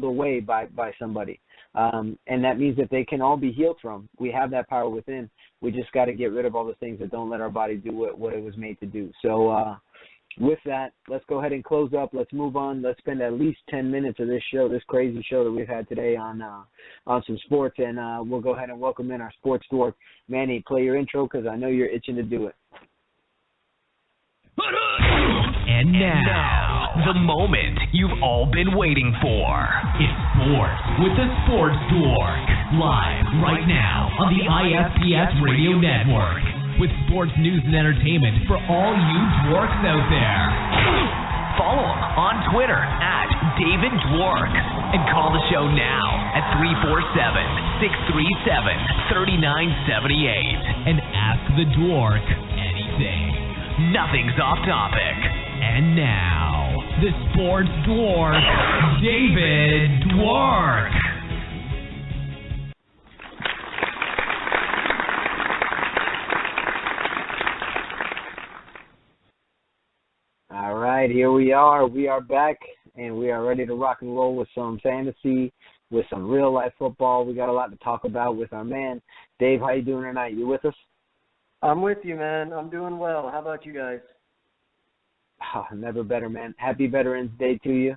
away by somebody. And that means that they can all be healed from. We have that power within. We just got to get rid of all the things that don't let our body do what it was made to do. So with that, let's go ahead and close up. Let's move on. Let's spend at least 10 minutes of this show, this crazy show that we've had today on some sports, and we'll go ahead and welcome in our sports dork. Manny, play your intro because I know you're itching to do it. And now, the moment you've all been waiting for. It's sports with the Sports Dork. Live right now on the ISPS Radio Network. With sports news and entertainment for all you dwarks out there. Follow him on Twitter at David Dwork. And call the show now at 347-637-3978. And ask the Dwork anything. Nothing's off topic. And now, the Sports Dwarf, David Dwork. here we are. We are back, and we are ready to rock and roll with some fantasy, with some real-life football. We got a lot to talk about with our man. Dave, how you doing tonight? You with us? I'm with you, man. I'm doing well. How about you guys? Oh, never better, man. Happy Veterans Day to you.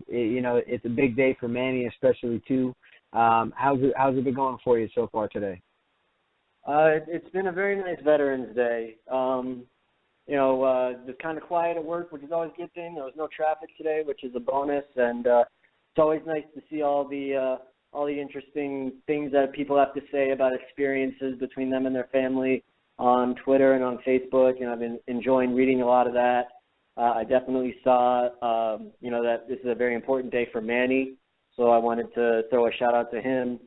It's a big day for Manny, especially, too. How's it been going for you so far today? It's been a very nice Veterans Day. Just kind of quiet at work, which is always a good thing. There was no traffic today, which is a bonus, and it's always nice to see all the interesting things that people have to say about experiences between them and their family on Twitter and on Facebook. I've been enjoying reading a lot of that. I definitely saw, that this is a very important day for Manny, so I wanted to throw a shout out to him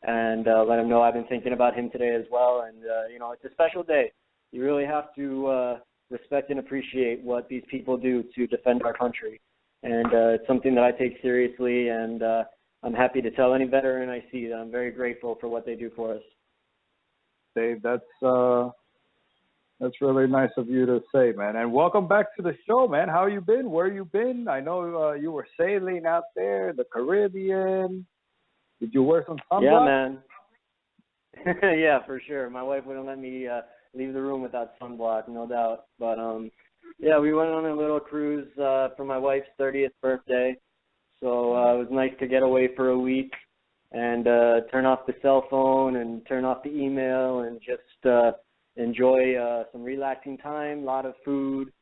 and let him know I've been thinking about him today as well. And it's a special day. You really have to respect and appreciate what these people do to defend our country. And it's something that I take seriously, and I'm happy to tell any veteran I see that I'm very grateful for what they do for us. Dave, that's really nice of you to say, man. And welcome back to the show, man. How you been? Where you been? I know you were sailing out there, the Caribbean. Did you wear some sunblock? Yeah, man. Yeah, for sure. My wife wouldn't let me leave the room without sunblock, no doubt. But, we went on a little cruise for my wife's 30th birthday. So it was nice to get away for a week and turn off the cell phone and turn off the email and just enjoy some relaxing time, a lot of food,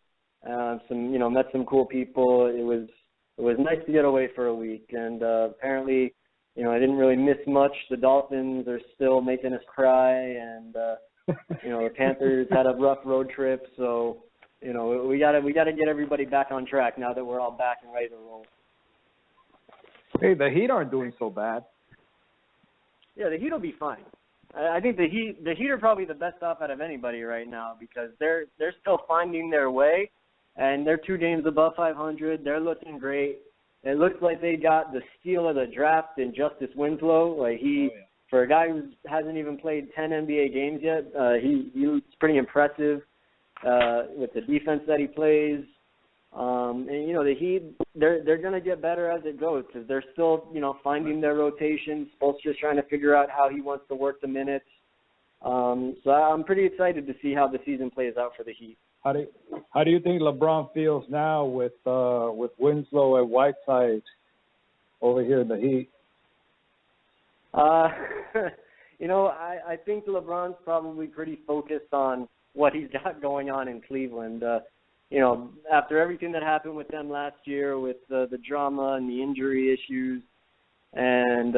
met some cool people. It was nice to get away for a week. And apparently, I didn't really miss much. The Dolphins are still making us cry, and the Panthers had a rough road trip. So, we gotta get everybody back on track now that we're all back and ready to roll. Hey, the Heat aren't doing so bad. Yeah, the Heat will be fine. I think the Heat are probably the best off out of anybody right now because they're still finding their way, and they're 2 games above 500. They're looking great. It looks like they got the steal of the draft in Justice Winslow. For a guy who hasn't even played 10 NBA games yet, he looks pretty impressive with the defense that he plays. The Heat, they're going to get better as it goes because they're still, finding their rotations. Spoelstra's trying to figure out how he wants to work the minutes. So I'm pretty excited to see how the season plays out for the Heat. How do you think LeBron feels now with Winslow and Whiteside over here in the Heat? I think LeBron's probably pretty focused on what he's got going on in Cleveland. After everything that happened with them last year with the drama and the injury issues, and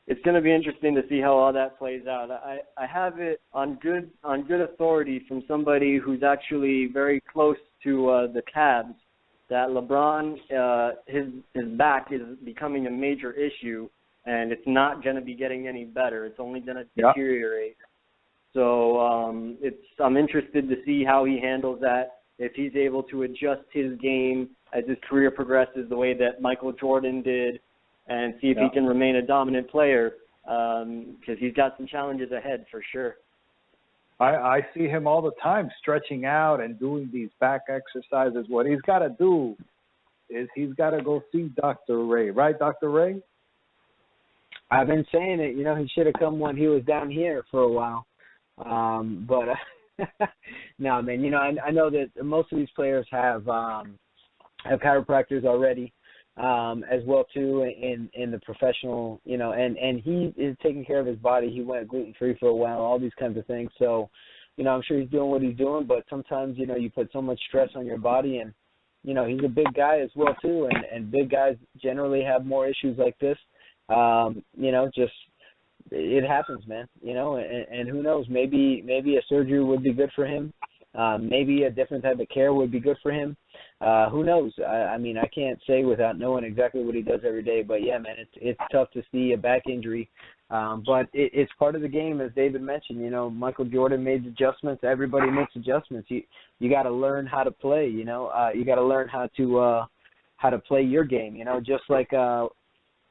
it's going to be interesting to see how all that plays out. I have it on good authority from somebody who's actually very close to the Cavs that LeBron, his back is becoming a major issue, and it's not going to be getting any better. It's only going to deteriorate. So I'm interested to see how he handles that, if he's able to adjust his game as his career progresses the way that Michael Jordan did, and see if he can remain a dominant player, because he's got some challenges ahead for sure. I see him all the time stretching out and doing these back exercises. What he's got to do is he's got to go see Dr. Ray. Right, Dr. Ray? I've been saying it. He should have come when he was down here for a while. No, man, I know that most of these players have chiropractors already, as well too in the professional, and he is taking care of his body. He went gluten-free for a while, all these kinds of things. So, I'm sure he's doing what he's doing, but sometimes, you put so much stress on your body, and, he's a big guy as well too, and big guys generally have more issues like this. It happens, man, and who knows, maybe a surgery would be good for him. Maybe a different type of care would be good for him. Who knows? I can't say without knowing exactly what he does every day, but yeah, man, it's tough to see a back injury. But it's part of the game, as David mentioned. Michael Jordan made adjustments. Everybody makes adjustments. You got to learn how to play. You got to learn how to play your game. Just like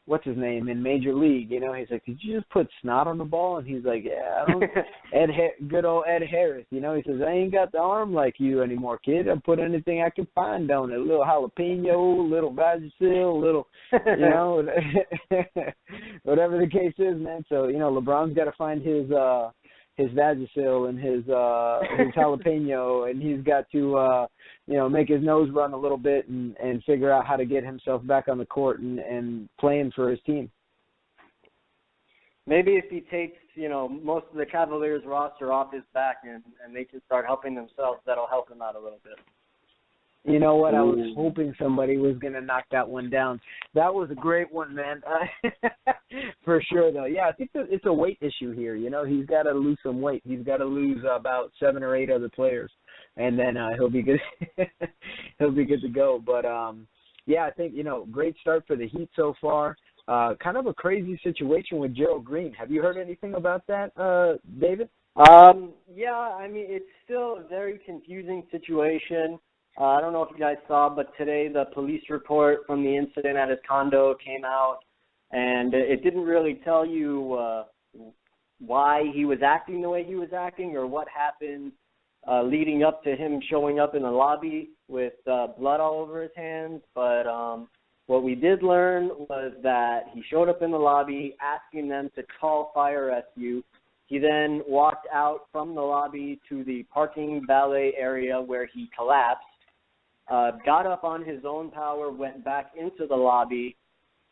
what's his name in Major League. You know, he's like, did you just put snot on the ball? And he's like, yeah, I don't. Good old Ed Harris. You know, he says, I ain't got the arm like you anymore, kid. I put anything I can find on it. A little jalapeno, a little Vagisil, a little, you know, whatever the case is, man. So, you know, LeBron's got to find his Vagisil and his jalapeno, and he's got to you know, make his nose run a little bit and figure out how to get himself back on the court and playing for his team. Maybe if he takes, you know, most of the Cavaliers roster off his back and they can start helping themselves, that'll help him out a little bit. You know what? I was hoping somebody was going to knock that one down. That was a great one, man. For sure, though. Yeah, I think that it's a weight issue here. You know, he's got to lose some weight. He's got to lose about 7 or 8 other players, and then he'll be good. He'll be good to go. But yeah, I think, you know, great start for the Heat so far. Kind of a crazy situation with Gerald Green. Have you heard anything about that, David? Yeah, I mean, it's still a very confusing situation. I don't know if you guys saw, but today the police report from the incident at his condo came out, and it didn't really tell you why he was acting the way he was acting or what happened leading up to him showing up in the lobby with blood all over his hands. But what we did learn was that he showed up in the lobby asking them to call fire rescue. He then walked out from the lobby to the parking valet area where he collapsed. Got up on his own power, went back into the lobby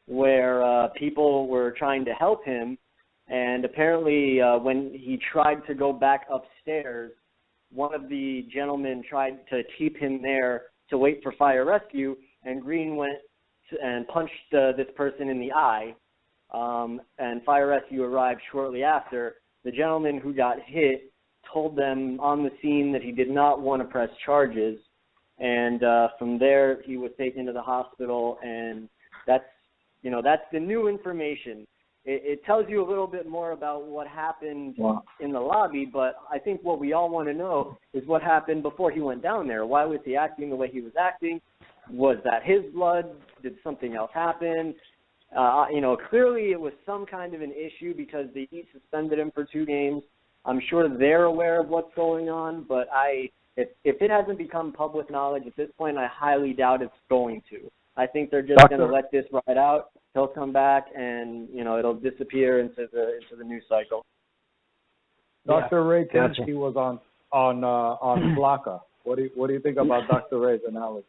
where people were trying to help him, and apparently when he tried to go back upstairs, one of the gentlemen tried to keep him there to wait for fire rescue, and Green went and punched this person in the eye, and fire rescue arrived shortly after. The gentleman who got hit told them on the scene that he did not want to press charges. And from there, he was taken to the hospital, and that's the new information. It tells you a little bit more about what happened in the lobby, but I think what we all want to know is what happened before he went down there. Why was he acting the way he was acting? Was that his blood? Did something else happen? You know, clearly it was some kind of an issue because the Heat suspended him for 2 games. I'm sure they're aware of what's going on, but if it hasn't become public knowledge at this point, I highly doubt it's going to. I think they're just going to let this ride out. He'll come back, and you know it'll disappear into the news cycle. Dr. Ray thinks he was on Flocka. What do you think about Dr. Ray's analogy?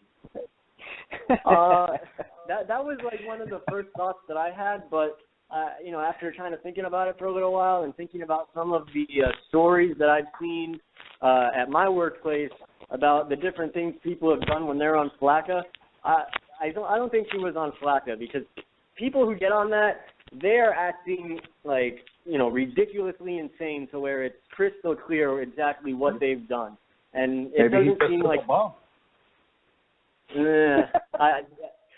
That was like one of the first thoughts that I had, but you know, after kind of thinking about it for a little while and thinking about some of the stories that I've seen at my workplace about the different things people have done when they're on Flocka, I don't think she was on Flocka, because people who get on that, they're acting like, you know, ridiculously insane to where it's crystal clear exactly what they've done, and it doesn't seem like.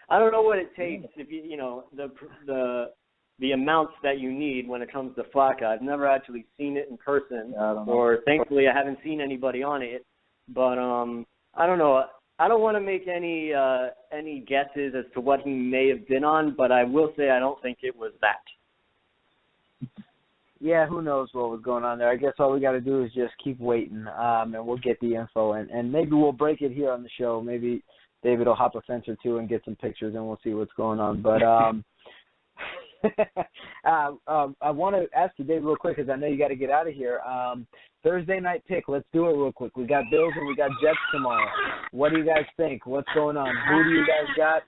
I don't know what it takes if you know the amounts that you need when it comes to Flocka. I've never actually seen it in person, or thankfully I haven't seen anybody on it. But I don't know. I don't want to make any guesses as to what he may have been on, but I will say I don't think it was that. Yeah, who knows what was going on there. I guess all we got to do is just keep waiting, and we'll get the info, and maybe we'll break it here on the show. Maybe David will hop a fence or two and get some pictures, and we'll see what's going on. But I want to ask you, Dave, real quick, because I know you got to get out of here. Thursday night pick, let's do it real quick. We got Bills and we got Jets tomorrow. What do you guys think? What's going on? Who do you guys got?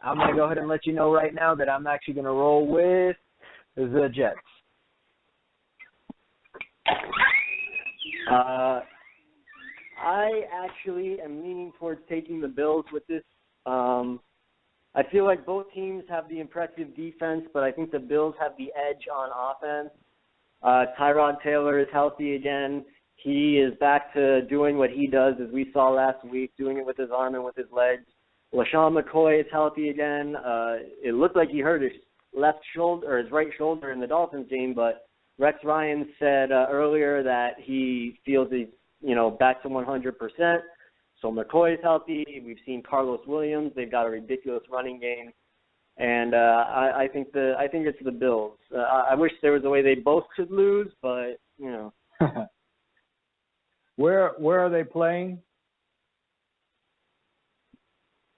I'm going to go ahead and let you know right now that I'm actually going to roll with the Jets. I actually am leaning towards taking the Bills with this. I feel like both teams have the impressive defense, but I think the Bills have the edge on offense. Tyrod Taylor is healthy again. He is back to doing what he does, as we saw last week, doing it with his arm and with his legs. LaShawn McCoy is healthy again. It looked like he hurt his left shoulder or his right shoulder in the Dolphins game, but Rex Ryan said earlier that he feels he's back to 100%. So McCoy is healthy. We've seen Carlos Williams. They've got a ridiculous running game. And I think it's the Bills. I wish there was a way they both could lose, but you know. Where are they playing?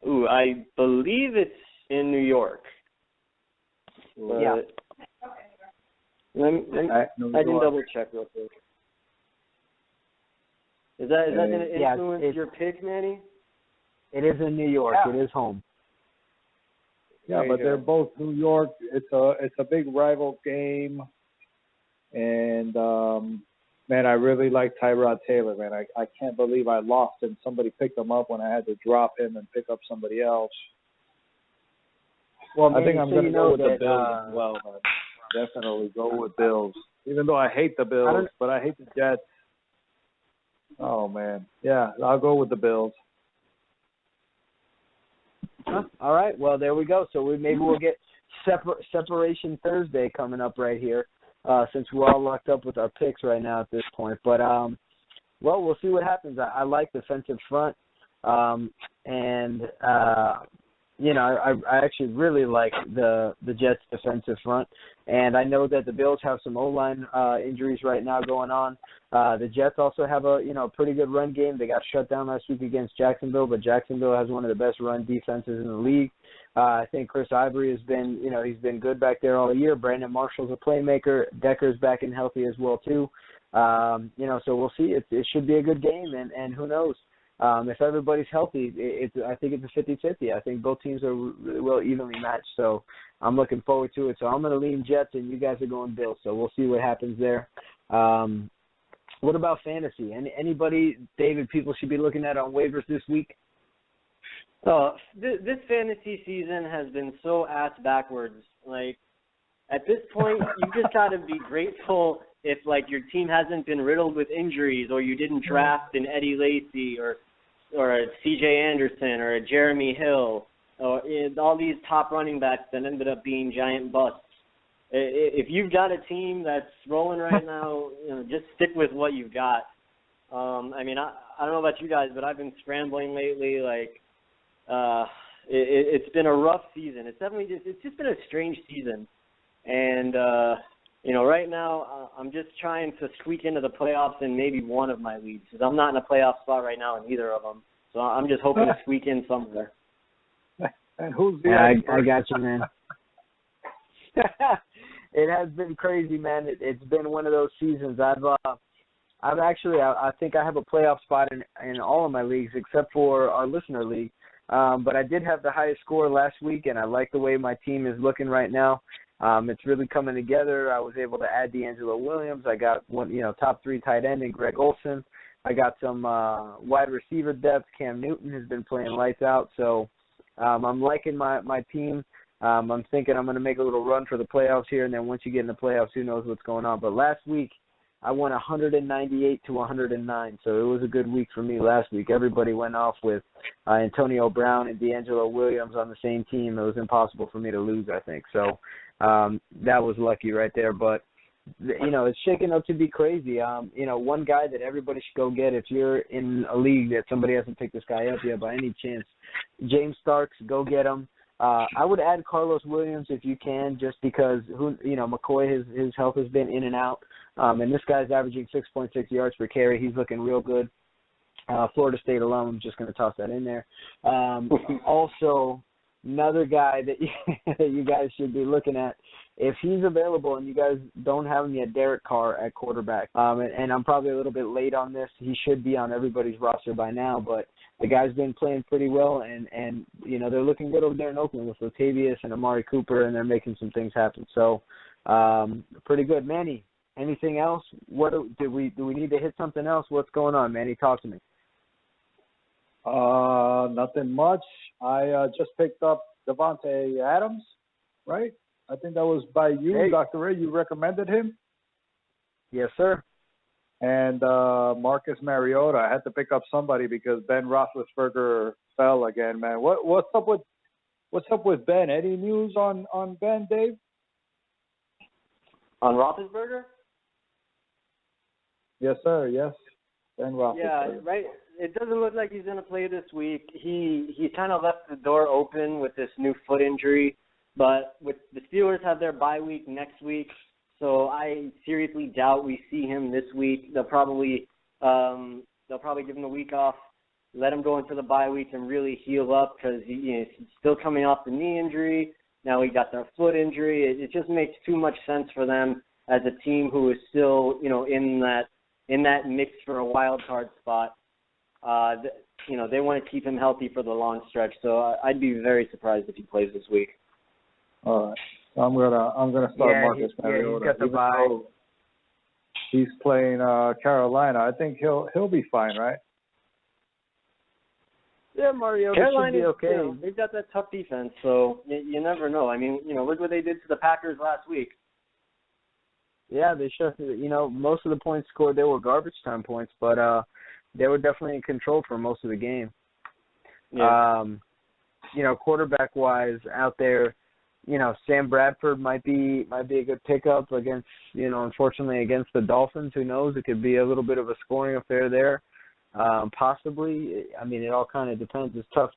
Ooh, I believe it's in New York. Yeah. I can double check real quick. Is that going to influence your pick, Manny? It is in New York. Yeah. It is home. Yeah, but they're both New York. It's a big rival game, and man, I really like Tyrod Taylor. Man, I can't believe I lost and somebody picked him up when I had to drop him and pick up somebody else. Well, I think I'm going to go with the Bills as as well. Man. Definitely go with Bills, even though I hate the Bills, but I hate the Jets. Oh man, yeah, I'll go with the Bills. All right. Well, there we go. So maybe we'll get Separation Thursday coming up right here, since we're all locked up with our picks right now at this point. But well, we'll see what happens. I like defensive front, and you know, I actually really like the Jets' defensive front, and I know that the Bills have some O-line injuries right now going on. The Jets also have a pretty good run game. They got shut down last week against Jacksonville, but Jacksonville has one of the best run defenses in the league. I think Chris Ivory has been, he's been good back there all year. Brandon Marshall's a playmaker. Decker's back and healthy as well too. So we'll see. It should be a good game, and who knows. If everybody's healthy, I think it's a 50-50. I think both teams are really well evenly matched, so I'm looking forward to it. So I'm going to lean Jets, and you guys are going Bills, so we'll see what happens there. What about fantasy? Anybody, David, people should be looking at on waivers this week? This fantasy season has been so ass backwards. Like, at this point, you just got to be grateful if, like, your team hasn't been riddled with injuries, or you didn't draft an Eddie Lacy or a C.J. Anderson or a Jeremy Hill, or all these top running backs that ended up being giant busts. If you've got a team that's rolling right now, just stick with what you've got. I mean, I don't know about you guys, but I've been scrambling lately. Like, it's been a rough season. It's just been a strange season, and right now I'm just trying to squeak into the playoffs in maybe one of my leagues, because I'm not in a playoff spot right now in either of them. So I'm just hoping to squeak in somewhere. And who's the I got you, man. It has been crazy, man. It's been one of those seasons. I think I have a playoff spot in all of my leagues except for our listener league. But I did have the highest score last week, and I like the way my team is looking right now. It's really coming together. I was able to add D'Angelo Williams. I got one, top 3 tight end in Greg Olsen. I got some wide receiver depth. Cam Newton has been playing lights out. So I'm liking my team. I'm thinking I'm going to make a little run for the playoffs here, and then once you get in the playoffs, who knows what's going on. But last week, I won 198 to 109, so it was a good week for me last week. Everybody went off with Antonio Brown and D'Angelo Williams on the same team. It was impossible for me to lose, I think. So that was lucky right there. But, it's shaking up to be crazy. One guy that everybody should go get, if you're in a league that somebody hasn't picked this guy up yet by any chance, James Starks, go get him. I would add Carlos Williams if you can, just because McCoy, his health has been in and out, and this guy's averaging 6.6 yards per carry. He's looking real good. Florida State alum, I'm just going to toss that in there. Also, another guy that you guys should be looking at, if he's available and you guys don't have him yet, Derek Carr at quarterback. And I'm probably a little bit late on this. He should be on everybody's roster by now, but the guy's been playing pretty well, and they're looking good over there in Oakland with Latavius and Amari Cooper, and they're making some things happen. So pretty good. Manny, anything else? Do we need to hit something else? What's going on, Manny? Talk to me. Nothing much. I just picked up Devontae Adams, right? I think that was by you, hey. Dr. Ray. You recommended him? Yes, sir. And Marcus Mariota. I had to pick up somebody because Ben Roethlisberger fell again, man. What's up with Ben? Any news on Ben, Dave? On Roethlisberger? Yes, sir. Yes, Ben Roethlisberger. Yeah, right. It doesn't look like he's going to play this week. He kind of left the door open with this new foot injury. But with the Steelers have their bye week next week, so I seriously doubt we see him this week. They'll probably give him a week off, let him go into the bye week and really heal up because he's still coming off the knee injury. Now he got their foot injury. It just makes too much sense for them as a team who is still, in that mix for a wild card spot. They want to keep him healthy for the long stretch. So I'd be very surprised if he plays this week. All right. So I'm gonna start Marcus Mariota. He's got the bye. He's playing Carolina. I think he'll be fine, right? Yeah, Mariota Carolina should be okay. They've got that tough defense, so you never know. I mean, look what they did to the Packers last week. Yeah, they should. Most of the points scored, they were garbage time points, but they were definitely in control for most of the game. Yeah. Quarterback-wise out there, Sam Bradford might be a good pickup against, unfortunately against the Dolphins. Who knows? It could be a little bit of a scoring affair there. Possibly. I mean, it all kind of depends. It's tough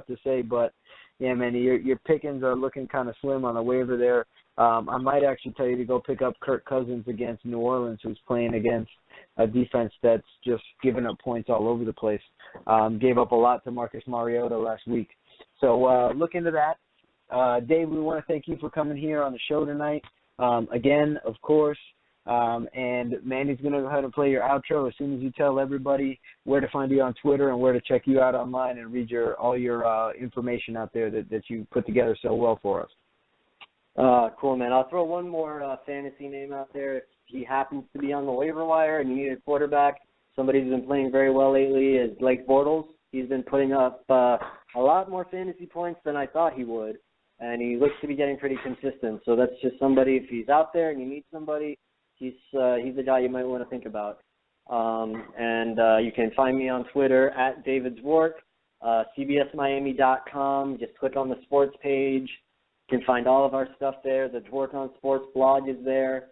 to say, but yeah, man, your pickings are looking kind of slim on the waiver there. I might actually tell you to go pick up Kirk Cousins against New Orleans, who's playing against a defense that's just giving up points all over the place. Gave up a lot to Marcus Mariota last week. So look into that. Dave, we want to thank you for coming here on the show tonight. Again, of course. And Mandy's going to go ahead and play your outro as soon as you tell everybody where to find you on Twitter and where to check you out online and read all your information out there that you put together so well for us. Cool, man. I'll throw one more fantasy name out there. If he happens to be on the waiver wire and you need a quarterback, somebody who's been playing very well lately is Blake Bortles. He's been putting up a lot more fantasy points than I thought he would, and he looks to be getting pretty consistent. So that's just somebody, if he's out there and you need somebody, he's the guy you might want to think about. And you can find me on Twitter at David'sWork, CBSMiami.com. Just click on the sports page. You can find all of our stuff there. The Dwork on Sports blog is there.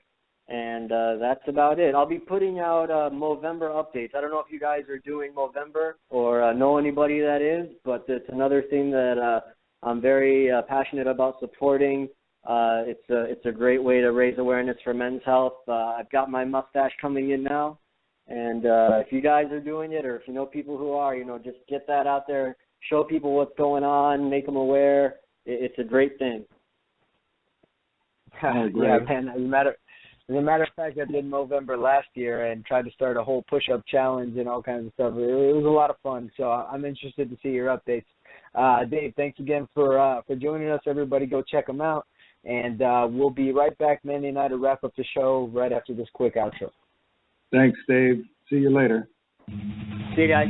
And that's about it. I'll be putting out Movember updates. I don't know if you guys are doing Movember or know anybody that is, but it's another thing that I'm very passionate about supporting. It's a great way to raise awareness for men's health. I've got my mustache coming in now, and if you guys are doing it or if you know people who are, just get that out there, show people what's going on, make them aware. It's a great thing. Yeah, man. As a matter of fact, I did Movember last year and tried to start a whole push-up challenge and all kinds of stuff. It was a lot of fun, so I'm interested to see your updates. Dave, thanks again for joining us. Everybody go check them out. And we'll be right back Monday night to wrap up the show right after this quick outro. Thanks, Dave. See you later. See you guys.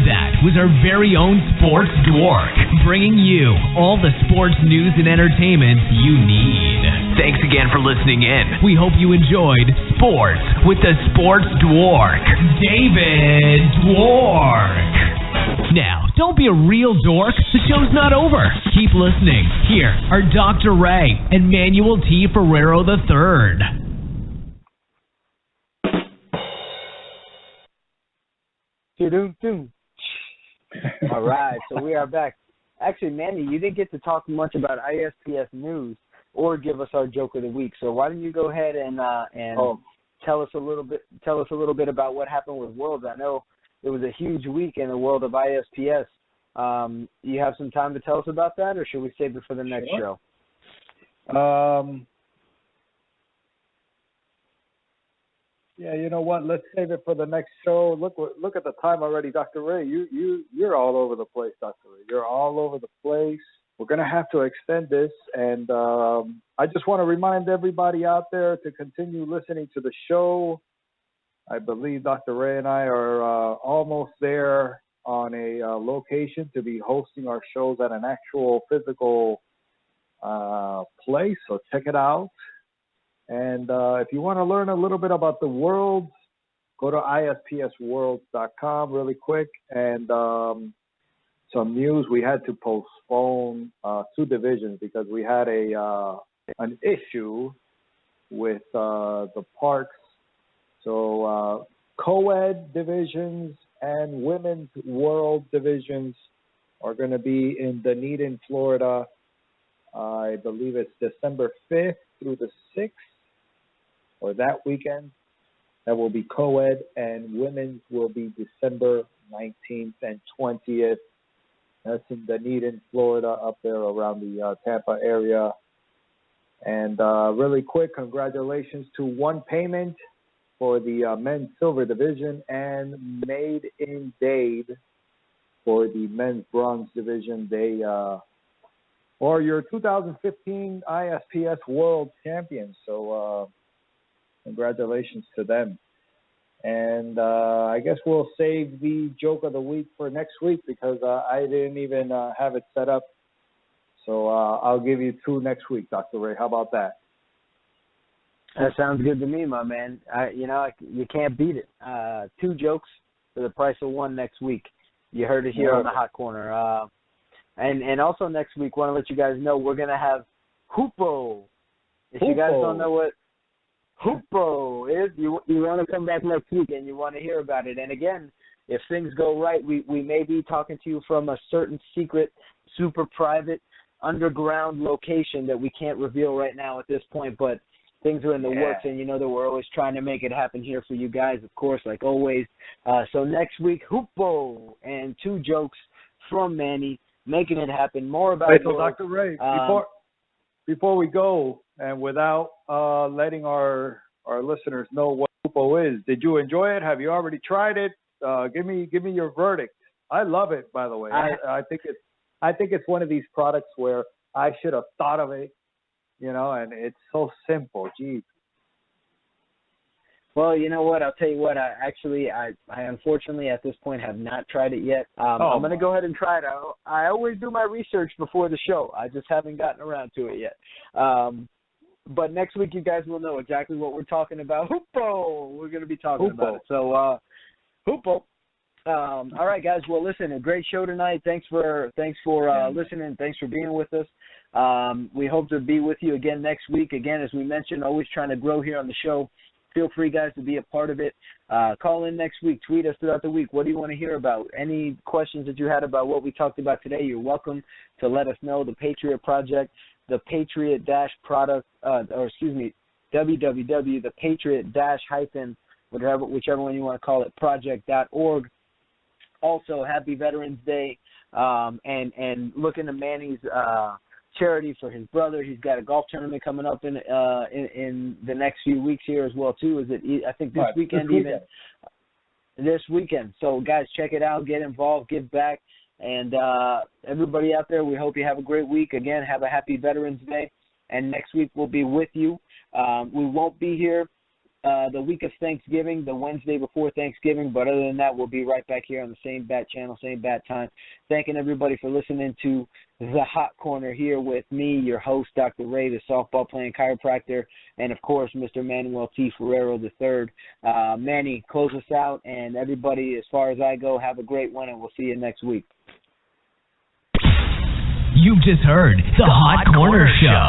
That was our very own Sports Dwork, bringing you all the sports news and entertainment you need. Thanks again for listening in. We hope you enjoyed Sports with the Sports Dwork, David Dwork. Now, don't be a real dork. The show's not over. Keep listening. Here are Dr. Ray and Manuel T. Ferrero III. All right, so we are back. Actually, Mandy, you didn't get to talk much about ISPS news or give us our joke of the week. So why don't you go ahead and tell us a little bit about what happened with Worlds? I know it was a huge week in the world of ISPS. You have some time to tell us about that, or should we save it for the next show? Yeah, you know what? Let's save it for the next show. Look at the time already, Dr. Ray. You're all over the place, Dr. Ray. You're all over the place. We're going to have to extend this, and I just want to remind everybody out there to continue listening to the show. I believe Dr. Ray and I are almost there on a location to be hosting our shows at an actual physical place, so check it out. And if you want to learn a little bit about the Worlds, go to ISPSworlds.com really quick. And some news, we had to postpone 2 divisions because we had an issue with the parks. So co-ed divisions and women's world divisions are going to be in Dunedin, Florida I believe it's December 5th through the 6th, or that weekend. That will be co-ed, and women's will be December 19th and 20th. That's in Dunedin, Florida, up there around the Tampa area. And really quick, congratulations to One Payment for the men's silver division, and Made in Dade for the men's bronze division. They are your 2015 ISPS World Champions. So congratulations to them. And I guess we'll save the joke of the week for next week because I didn't even have it set up. So I'll give you 2 next week, Dr. Ray. How about that? That sounds good to me, my man. You can't beat it. 2 jokes for the price of 1 next week. You heard it here on the Hot Corner. And also next week, want to let you guys know we're going to have Hoopo. If you guys don't know what Hoopo is, you want to come back next week and you want to hear about it. And again, if things go right, we may be talking to you from a certain secret, super private, underground location that we can't reveal right now at this point, but things are in the works, and you know that we're always trying to make it happen here for you guys, of course, like always. So next week, Hoopo and 2 jokes from Manny, making it happen. More about it. So Dr. Ray, before we go, and without letting our listeners know what Hoopo is, did you enjoy it? Have you already tried it? Give me your verdict. I love it, by the way. I think it's one of these products where I should have thought of it, and it's so simple. Geez. Well, you know what? I'll tell you what. I unfortunately at this point have not tried it yet. I'm going to go ahead and try it. I always do my research before the show. I just haven't gotten around to it yet. But next week you guys will know exactly what we're talking about. Hoopo! We're going to be talking about it. So, Hoopo. All right, guys. Well, listen, a great show tonight. Thanks for listening. Thanks for being with us. We hope to be with you again next week. Again, as we mentioned, always trying to grow here on the show. Feel free, guys, to be a part of it. Call in next week. Tweet us throughout the week. What do you want to hear about? Any questions that you had about what we talked about today, you're welcome to let us know. The Patriot Project, the Patriot-product, www.thepatriot- whichever one you want to call it, project.org. Also, happy Veterans Day, and look into Manny's charity for his brother. He's got a golf tournament coming up in the next few weeks here as well too. I think this weekend. This weekend. So guys, check it out, get involved, give back, and everybody out there, we hope you have a great week. Again, have a happy Veterans Day, and next week we'll be with you. We won't be here the week of Thanksgiving, the Wednesday before Thanksgiving, but other than that, we'll be right back here on the same bat channel, same bat time. Thanking everybody for listening to The Hot Corner here with me, your host, Dr. Ray, the softball-playing chiropractor, and, of course, Mr. Manuel T. Ferrero III. Manny, close us out, and everybody, as far as I go, have a great one, and we'll see you next week. You've just heard The Hot Corner Show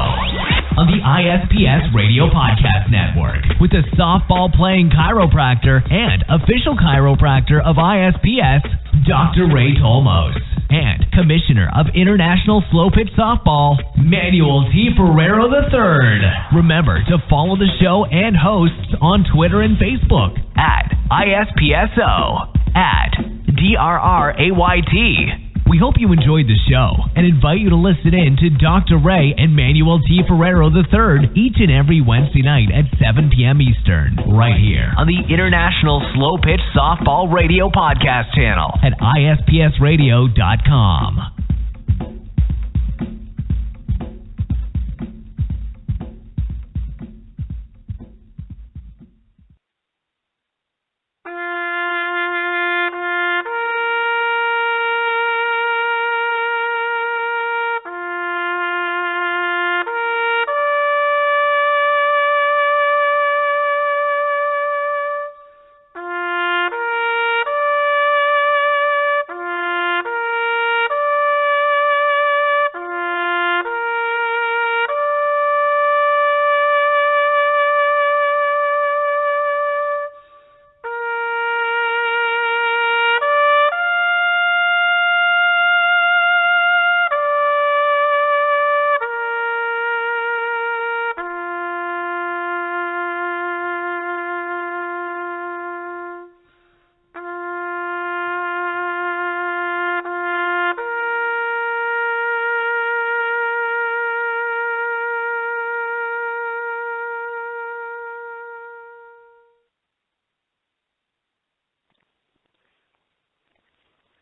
on the ISPS Radio Podcast Network with the softball-playing chiropractor and official chiropractor of ISPS, Dr. Ray Tolmos, and Commissioner of International Slow Pitch Softball, Manuel T. Ferrero III. Remember to follow the show and hosts on Twitter and Facebook at ISPSO, at DRRAYT. We hope you enjoyed the show and invite you to listen in to Dr. Ray and Manuel T. Ferrero III each and every Wednesday night at 7 p.m. Eastern, right here on the International Slow Pitch Softball Radio Podcast channel at ISPSradio.com.